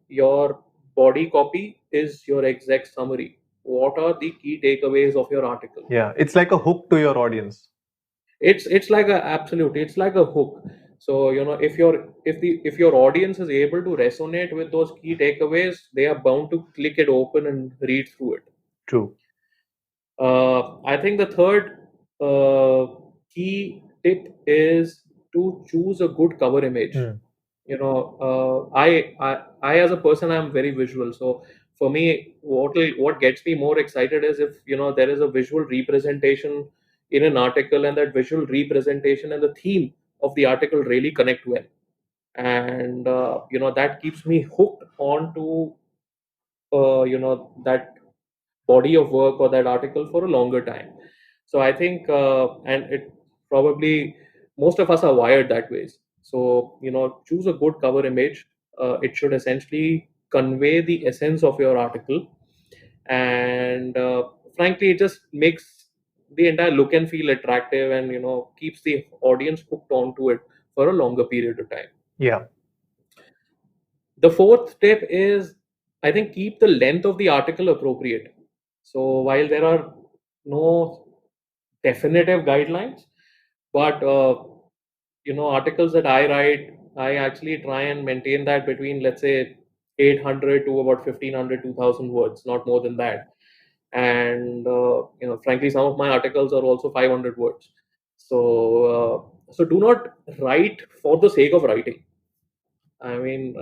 Your body copy is your exec summary. What are the key takeaways of your article? Yeah. It's like a hook to your audience. It's like a absolutely, it's like a hook. So if your audience is able to resonate with those key takeaways, they are bound to click it open and read through it. True. I think the third key tip is to choose a good cover image. Hmm. I as a person, I'm very visual. So for me, what gets me more excited is if there is a visual representation in an article, and that visual representation and the theme of the article really connect well, and that keeps me hooked on to that body of work or that article for a longer time. So I think, and it probably most of us are wired that way. So choose a good cover image. It should essentially convey the essence of your article, and frankly, it just makes the entire look and feel attractive, and keeps the audience hooked onto it for a longer period of time. Yeah. The fourth tip is, I think, keep the length of the article appropriate. So while there are no definitive guidelines, but articles that I write, I actually try and maintain that between, let's say, 800 to about 1500, 2000 words, not more than that. And frankly, some of my articles are also 500 words. So do not write for the sake of writing. I mean,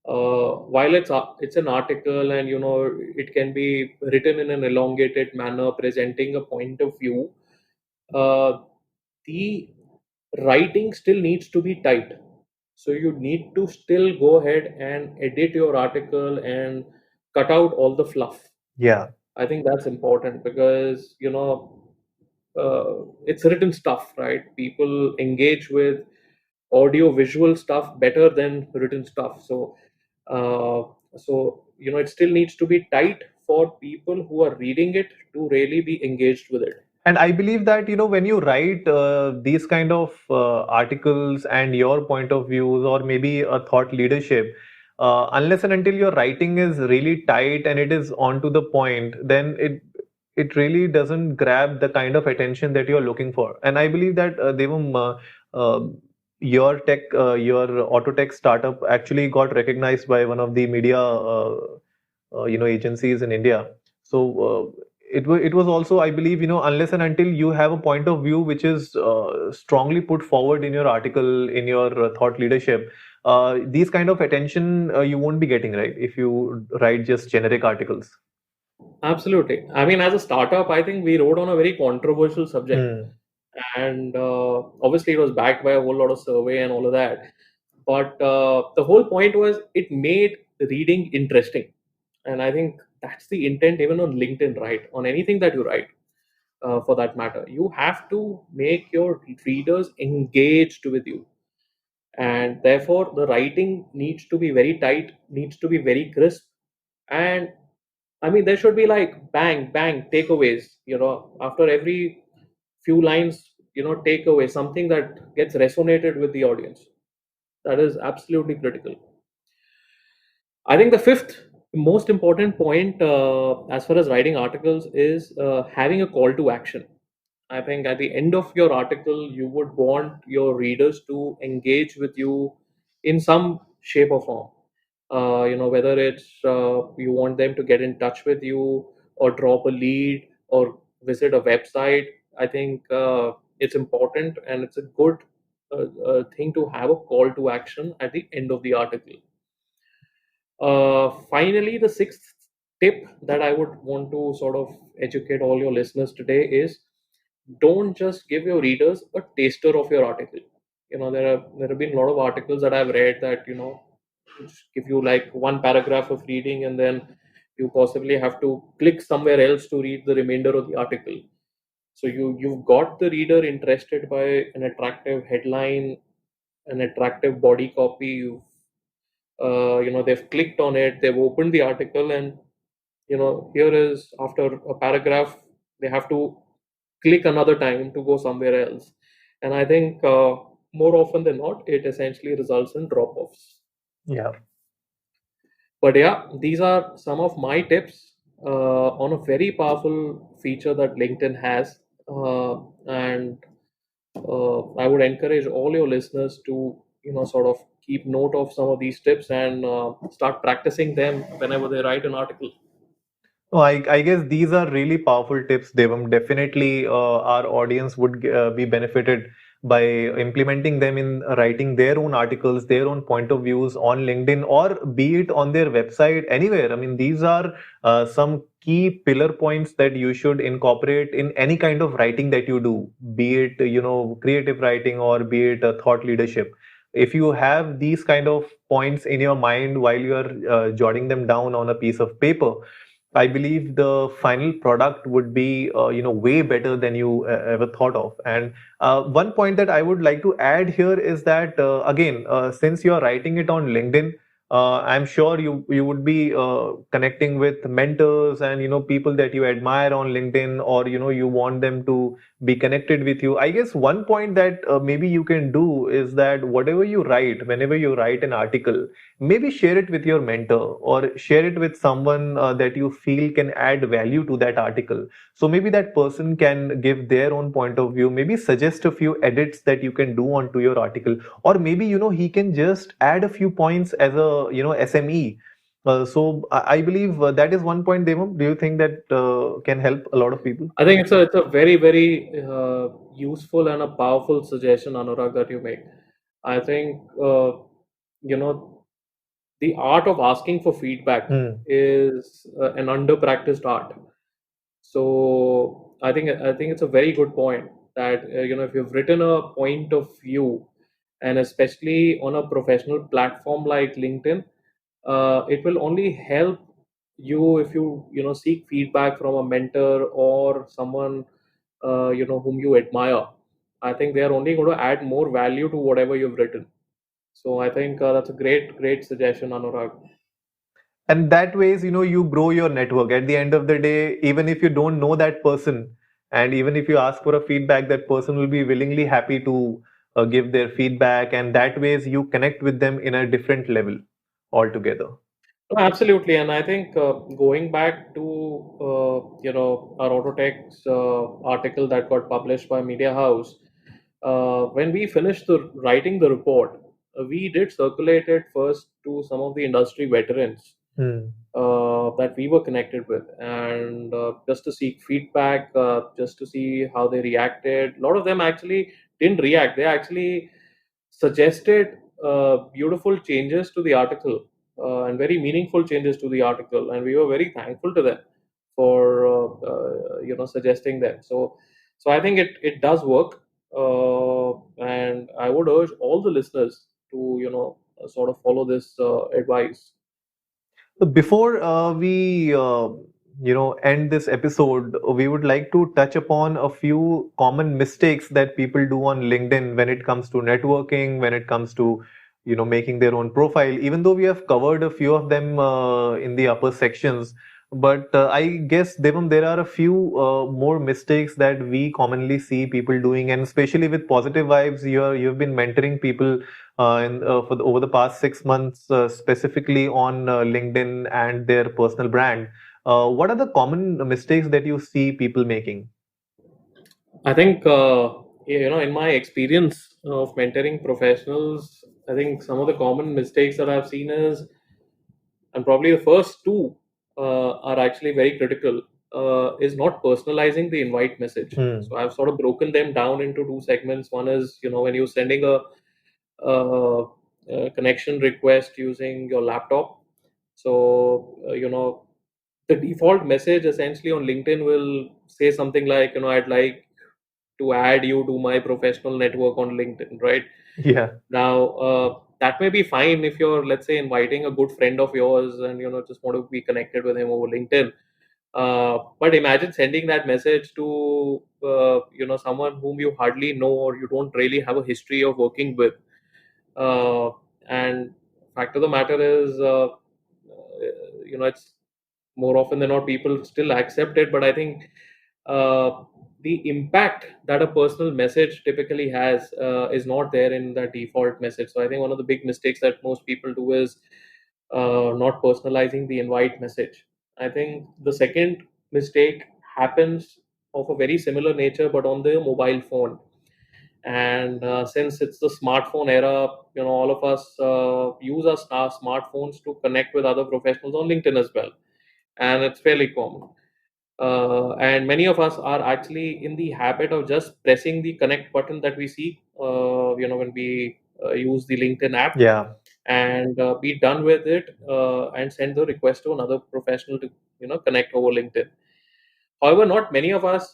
while it's an article, and it can be written in an elongated manner presenting a point of view, uh, the writing still needs to be tight. So you need to still go ahead and edit your article and cut out all the fluff. Yeah. I think that's important because it's written stuff, right? People engage with audio visual stuff better than written stuff. Uh, it still needs to be tight for people who are reading it to really be engaged with it. And I believe that, when you write these kind of articles and your point of views, or maybe a thought leadership, unless and until your writing is really tight and it is on to the point, then it really doesn't grab the kind of attention that you're looking for. And I believe that Devam, your auto tech startup actually got recognized by one of the media agencies in India. So it was also, I believe, unless and until you have a point of view which is strongly put forward in your article, in your thought leadership, these kind of attention you won't be getting, right, if you write just generic articles. Absolutely. I mean, as a startup, I think we wrote on a very controversial subject, Hmm. and obviously it was backed by a whole lot of survey and all of that. But the whole point was it made reading interesting, and I think that's the intent even on LinkedIn, right? On anything that you write, for that matter, you have to make your readers engaged with you, and therefore the writing needs to be very tight, needs to be very crisp, and I mean, there should be like bang, bang takeaways, after every few lines, takeaway, something that gets resonated with the audience. That is absolutely critical. I think the fifth most important point, as far as writing articles, is having a call to action. I think at the end of your article, you would want your readers to engage with you in some shape or form. Whether it's you want them to get in touch with you or drop a lead or visit a website. I think it's important and it's a good thing to have a call to action at the end of the article. Finally, the sixth tip that I would want to sort of educate all your listeners today is, don't just give your readers a taster of your article. There have been a lot of articles that I've read that which give you like one paragraph of reading, and then you possibly have to click somewhere else to read the remainder of the article. So you've got the reader interested by an attractive headline, an attractive body copy. They've clicked on it, they've opened the article, and here is, after a paragraph, they have to click another time to go somewhere else. And I think more often than not, it essentially results in drop offs. Yeah. But yeah, these are some of my tips on a very powerful feature that LinkedIn has. And I would encourage all your listeners to, sort of keep note of some of these tips and start practicing them whenever they write an article. Oh, I guess these are really powerful tips, Devam. Definitely, our audience would be benefited by implementing them in writing their own articles, their own point of views on LinkedIn, or be it on their website, anywhere. I mean, these are some key pillar points that you should incorporate in any kind of writing that you do, be it, creative writing or be it thought leadership. If you have these kind of points in your mind while you are jotting them down on a piece of paper, I believe the final product would be, way better than you ever thought of. And one point that I would like to add here is that, again, since you are writing it on LinkedIn, I'm sure you would be connecting with mentors and people that you admire on LinkedIn, or you want them to be connected with you. I guess one point that maybe you can do is that whatever you write, whenever you write an article, maybe share it with your mentor or share it with someone that you feel can add value to that article. So maybe that person can give their own point of view, maybe suggest a few edits that you can do onto your article, or maybe he can just add a few points as a SME. I believe that is one point, Devam. Do you think that can help a lot of people? I think it's a very very useful and a powerful suggestion, Anurag, that you make. I think you know the art of asking for feedback Hmm. is an under practiced art. So I think it's a very good point that if you've written a point of view, and especially on a professional platform like LinkedIn, it will only help you if you seek feedback from a mentor or someone whom you admire. I think they are only going to add more value to whatever you've written. So I think that's a great suggestion, Anurag. And that ways you grow your network. At the end of the day, even if you don't know that person, and even if you ask for a feedback, that person will be willingly happy to give their feedback, and that ways you connect with them in a different level altogether. No, absolutely, and I think going back to our Autotech's article that got published by Media House, when we finished the writing the report, we did circulate it first to some of the industry veterans Hmm. that we were connected with, and just to seek feedback, just to see how they reacted. A lot of them actually didn't react; they actually suggested beautiful changes to the article, and very meaningful changes to the article, and we were very thankful to them for suggesting them. So I think it does work, and I would urge all the listeners to sort of follow this advice. So before we end this episode, we would like to touch upon a few common mistakes that people do on LinkedIn when it comes to networking, when it comes to making their own profile. Even though we have covered a few of them in the upper sections, but I guess, Devam, there are a few more mistakes that we commonly see people doing, and especially with positive vibes, you've been mentoring people over the past 6 months, specifically on LinkedIn and their personal brand. What are the common mistakes that you see people making? I think in my experience of mentoring professionals, I think some of the common mistakes that I've seen is and probably the first two are actually very critical, is not personalizing the invite message. Hmm. So I've sort of broken them down into two segments. One is, when you're sending a connection request using your laptop. So, the default message essentially on LinkedIn will say something like, I'd like to add you to my professional network on LinkedIn, right? Yeah. Now, that may be fine if you're, let's say, inviting a good friend of yours and, just want to be connected with him over LinkedIn. But imagine sending that message to, someone whom you hardly know or you don't really have a history of working with. And fact of the matter is, it's more often than not people still accept it, but I think uh, the impact that a personal message typically has is not there in the default message. So I think one of the big mistakes that most people do is not personalizing the invite message. I think the second mistake happens of a very similar nature, but on the mobile phone. And since it's the smartphone era, all of us use our smartphones to connect with other professionals on LinkedIn as well, and it's fairly common. And many of us are actually in the habit of just pressing the connect button that we see, when we use the LinkedIn app, Yeah. and be done with it, and send the request to another professional to, connect over LinkedIn. However, not many of us,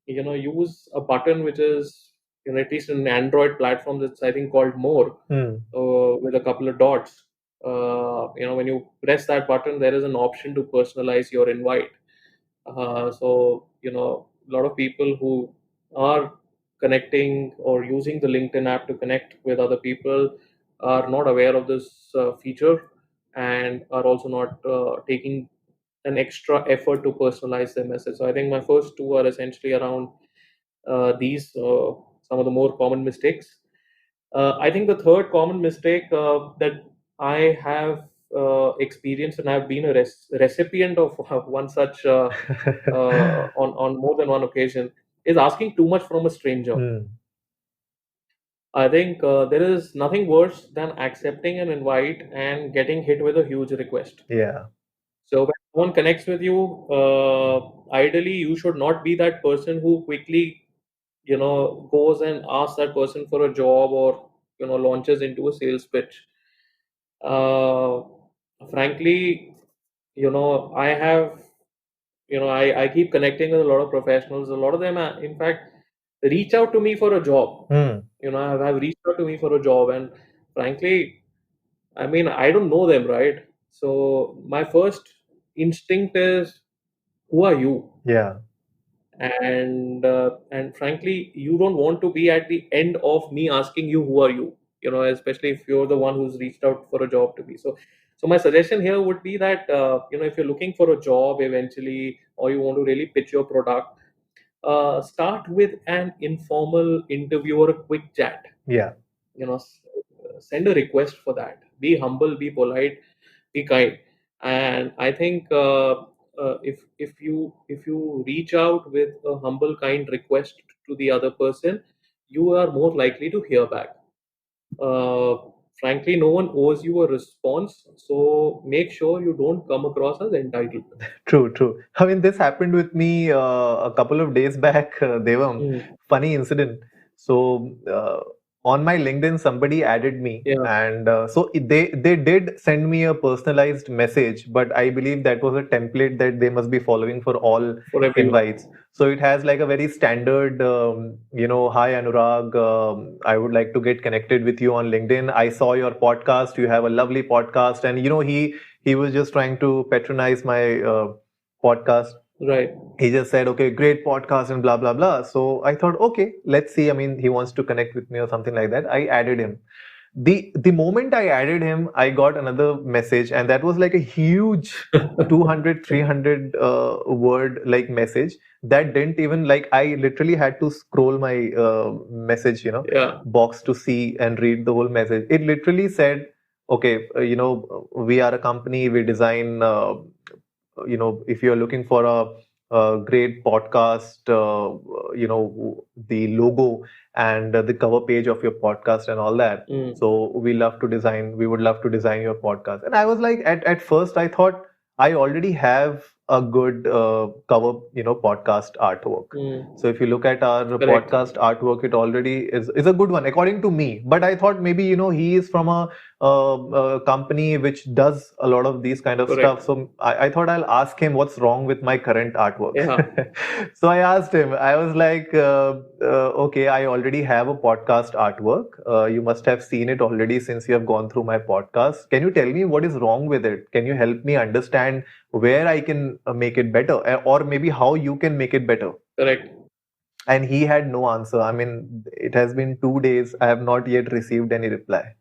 use a button which is, at least in Android platforms, it's I think called More, Hmm. with a couple of dots. When you press that button, there is an option to personalize your invite. So, a lot of people who are connecting or using the LinkedIn app to connect with other people are not aware of this feature, and are also not taking an extra effort to personalize their message. So I think my first two are essentially around these some of the more common mistakes. I think the third common mistake that I have experienced, and I've been a recipient of one such on more than one occasion, is asking too much from a stranger. Hmm. I think there is nothing worse than accepting an invite and getting hit with a huge request. Yeah. So when someone connects with you, ideally you should not be that person who quickly, goes and asks that person for a job, or, launches into a sales pitch. Uh, Frankly, I have, I keep connecting with a lot of professionals. A lot of them, in fact, reach out to me for a job. Hmm. Have reached out to me for a job, and frankly, I mean, I don't know them, right? So my first instinct is, who are you? Yeah. And frankly, you don't want to be at the end of me asking you, who are you? Especially if you're the one who's reached out for a job to me. So my suggestion here would be that, if you're looking for a job eventually, or you want to really pitch your product, start with an informal interview or a quick chat. Yeah. you know s- Send a request for that. Be humble, be polite, be kind. And I think, if you reach out with a humble, kind request to the other person, you are more likely to hear back. uh, Frankly, no one owes you a response, so make sure you don't come across as entitled. True, true. I mean, this happened with me a couple of days back, Devam. Mm. Funny incident. So, on my LinkedIn, somebody added me, Yeah, and they did send me a personalized message, but I believe that was a template that they must be following for all for everyone. invites. So it has like a very standard, hi Anurag, I would like to get connected with you on LinkedIn. I saw your podcast. You have a lovely podcast, and he was just trying to patronize my podcast. Right. He just said, okay, great podcast and blah blah blah. So I thought, okay, let's see. I mean, he wants to connect with me or something like that. I added him. The moment I added him, I got another message, and that was like a huge 200 300 word like message that didn't even, like, I literally had to scroll my message, Yeah. box to see and read the whole message. It literally said, okay, we are a company, we design, if you're looking for a great podcast, the logo, and the cover page of your podcast and all that. Mm. So we would love to design your podcast. And I was like, at first I thought I already have a good cover, podcast artwork. Mm. So if you look at our Correct. podcast artwork, it already is a good one according to me. But I thought maybe he is from a company which does a lot of these kind of Correct. stuff. So I thought I'll ask him what's wrong with my current artwork. Yeah. So I asked him. I was like, okay, I already have a podcast artwork. You must have seen it already since you have gone through my podcast. Can you tell me what is wrong with it? Can you help me understand where I can make it better, or maybe how you can make it better? Correct. And he had no answer. I mean, it has been 2 days. I have not yet received any reply.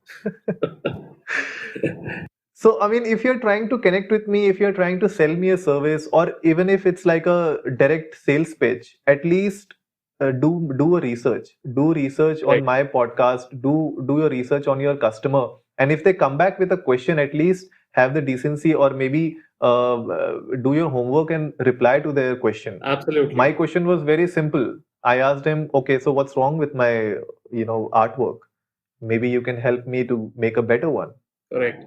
So, I mean, if you're trying to connect with me, if you're trying to sell me a service, or even if it's like a direct sales pitch, at least do a research. Do research on Right. my podcast. Do your research on your customer. And if they come back with a question, at least have the decency, or maybe do your homework and reply to their question. Absolutely. My question was very simple. I asked him, okay, so what's wrong with my artwork? Maybe you can help me to make a better one. Correct.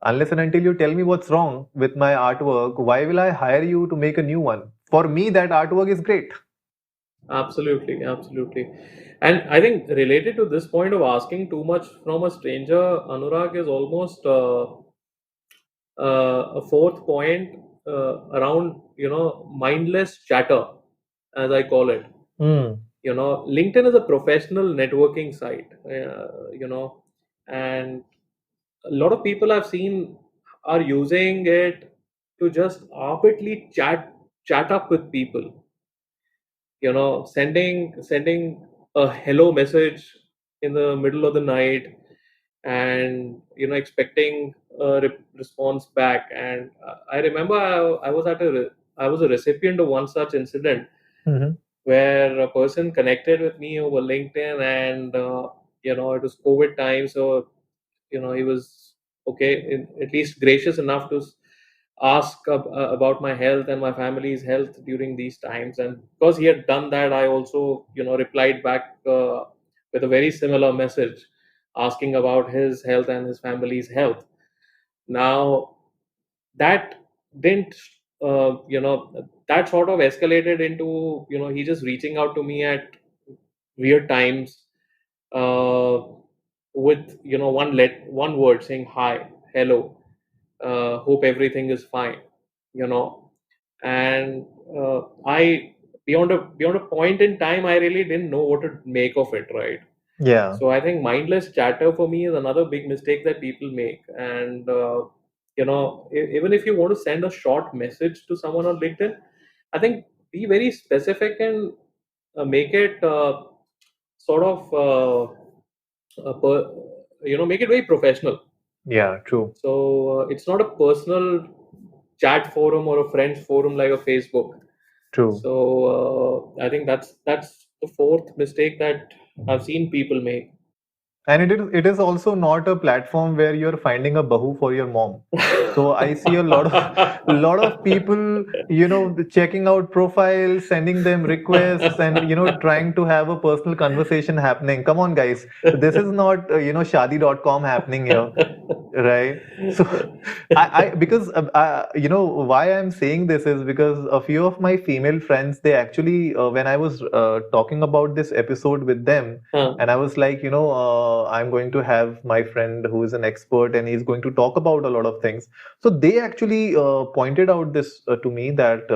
Unless and until you tell me what's wrong with my artwork, why will I hire you to make a new one? For me, that artwork is great. Absolutely, absolutely. And I think related to this point of asking too much from a stranger, Anurag, is almost a fourth point around, mindless chatter, as I call it. Mm. LinkedIn is a professional networking site, and a lot of people I've seen are using it to just arbitrarily chat up with people, sending a hello message in the middle of the night, and expecting a response back. And I remember I was a recipient of one such incident Mhm. where a person connected with me over LinkedIn, and it was COVID time, so he was okay, at least gracious enough to ask about my health and my family's health during these times. And because he had done that, I also replied back with a very similar message asking about his health and his family's health. Now that didn't that sort of escalated into he just reaching out to me at weird times, uh, with one word saying hi, hello, hope everything is fine, you know and I beyond a point in time, I really didn't know what to make of it, right? Yeah. So I think mindless chatter for me is another big mistake that people make. And even if you want to send a short message to someone on LinkedIn, I think be very specific and make it sort of make it very professional. Yeah, true. So it's not a personal chat forum or a friends forum like a Facebook. True. So I think that's the fourth mistake that I've seen people make. And it is also not a platform where you're finding a bahu for your mom. So I see a lot of people, checking out profiles, sending them requests, and trying to have a personal conversation happening. Come on, guys, this is not shadi.com happening here, right? So I because why I'm saying this is because a few of my female friends, they actually, when I was talking about this episode with them, Huh. and I was like, I'm going to have my friend who is an expert and he's going to talk about a lot of things. So they actually pointed out this to me that,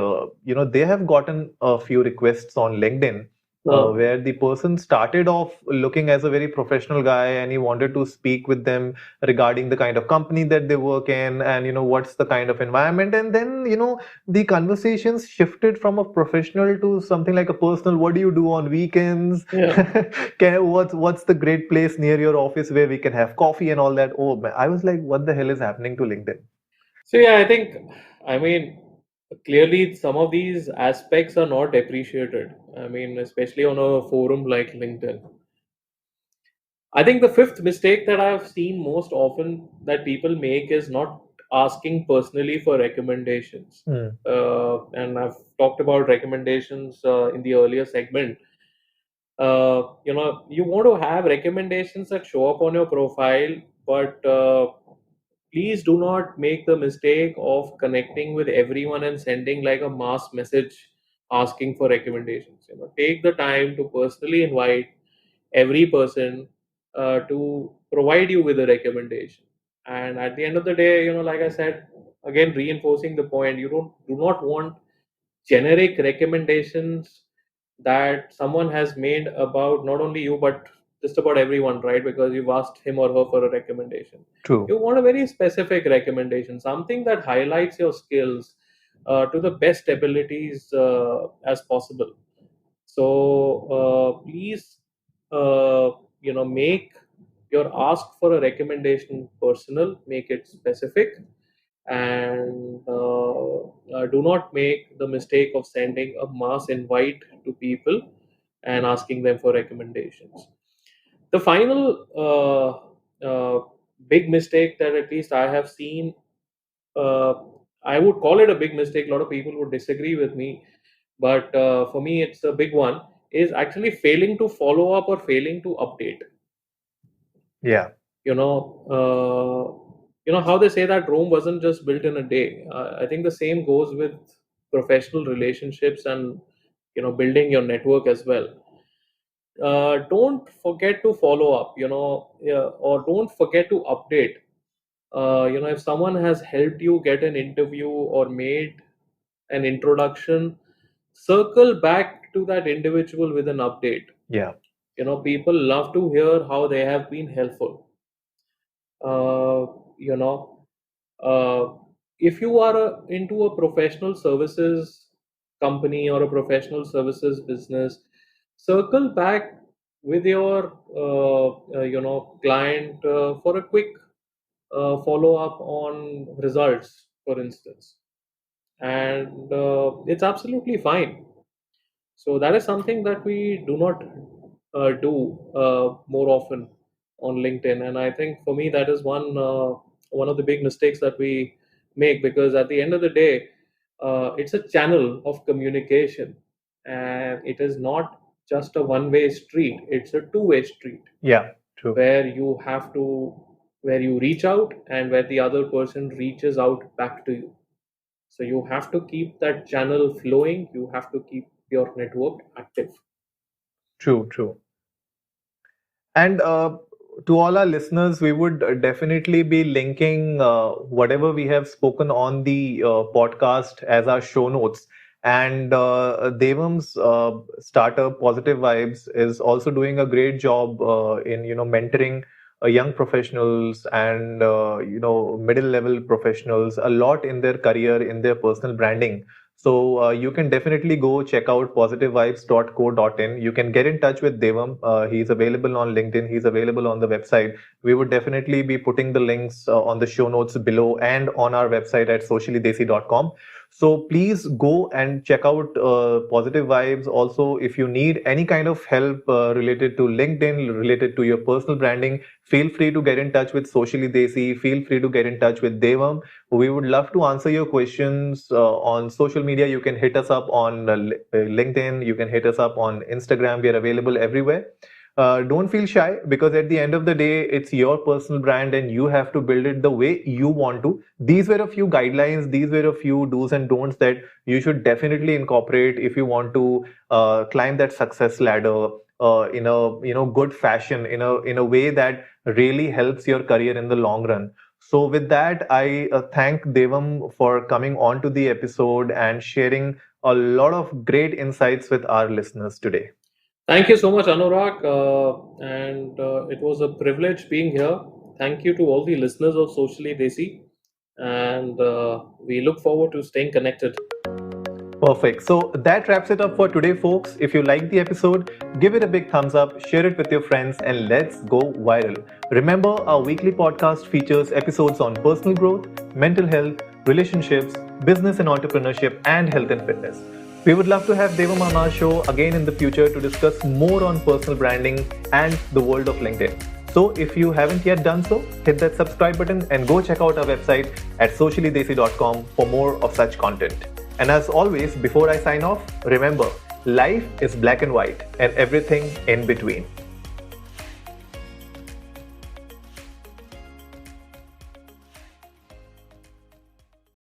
they have gotten a few requests on LinkedIn. Huh. Where the person started off looking as a very professional guy, and he wanted to speak with them regarding the kind of company that they work in, and what's the kind of environment. And then the conversations shifted from a professional to something like a personal. What do you do on weekends? Yeah. What's the great place near your office where we can have coffee and all that? Oh man, I was like, what the hell is happening to LinkedIn? So yeah, I mean, clearly some of these aspects are not appreciated. I mean, especially on a forum like LinkedIn. I think the fifth mistake that I've seen most often that people make is not asking personally for recommendations. Hmm. And I've talked about recommendations in the earlier segment. You want to have recommendations that show up on your profile, but please do not make the mistake of connecting with everyone and sending like a mass message asking for recommendations. Take the time to personally invite every person to provide you with a recommendation. And at the end of the day, like I said, again reinforcing the point, you do not want generic recommendations that someone has made about not only you but just about everyone, right? Because you've asked him or her for a recommendation. True. You want a very specific recommendation, something that highlights your skills to the best abilities as possible. So please, make your ask for a recommendation personal, make it specific, and do not make the mistake of sending a mass invite to people and asking them for recommendations. The final big mistake that at least I have seen, uh, I would call it a big mistake. A lot of people would disagree with me, but for me, it's a big one. Is actually failing to follow up or failing to update. Yeah. You know, how they say that Rome wasn't just built in a day. I think the same goes with professional relationships and building your network as well. Don't forget to follow up. Yeah, or don't forget to update. If someone has helped you get an interview or made an introduction, circle back to that individual with an update. Yeah. People love to hear how they have been helpful. uh, you know uh, if you are into a professional services company or a professional services business, circle back with your client for a quick follow up on results, for instance, and it's absolutely fine. So that is something that we do not do more often on LinkedIn, and I think for me that is one of the big mistakes that we make, because at the end of the day, it's a channel of communication, and it is not just a one-way street; it's a two-way street Yeah. True. where you reach out and where the other person reaches out back to you. So you have to keep that channel flowing. You have to keep your network active. True. True. And to all our listeners, we would definitely be linking whatever we have spoken on the podcast as our show notes. And Devam's startup, Positive Vibes, is also doing a great job in mentoring young professionals and middle level professionals a lot in their career, in their personal branding. So you can definitely go check out positivevibes.co.in. You can get in touch with Devam. He's available on LinkedIn. He's available on the website. We would definitely be putting the links on the show notes below and on our website at sociallydesi.com. So please go and check out Positive Vibes. Also, if you need any kind of help related to LinkedIn, related to your personal branding, feel free to get in touch with Socially Desi. Feel free to get in touch with Devam. We would love to answer your questions on social media. You can hit us up on LinkedIn. You can hit us up on Instagram. We are available everywhere. Don't feel shy, because at the end of the day, it's your personal brand and you have to build it the way you want to. These were a few guidelines. These were a few do's and don'ts that you should definitely incorporate if you want to climb that success ladder in a good fashion, in a way that really helps your career in the long run. So with that, I thank Devam for coming on to the episode and sharing a lot of great insights with our listeners today. Thank you so much, Anurag. And it was a privilege being here. Thank you to all the listeners of Socially Desi. And we look forward to staying connected. Perfect. So that wraps it up for today, folks. If you liked the episode, give it a big thumbs up, share it with your friends, and let's go viral. Remember, our weekly podcast features episodes on personal growth, mental health, relationships, business and entrepreneurship, and health and fitness. We would love to have Devam on our show again in the future to discuss more on personal branding and the world of LinkedIn. So if you haven't yet done so, hit that subscribe button and go check out our website at sociallydesi.com for more of such content. And as always, before I sign off, remember, Life is black and white and everything in between.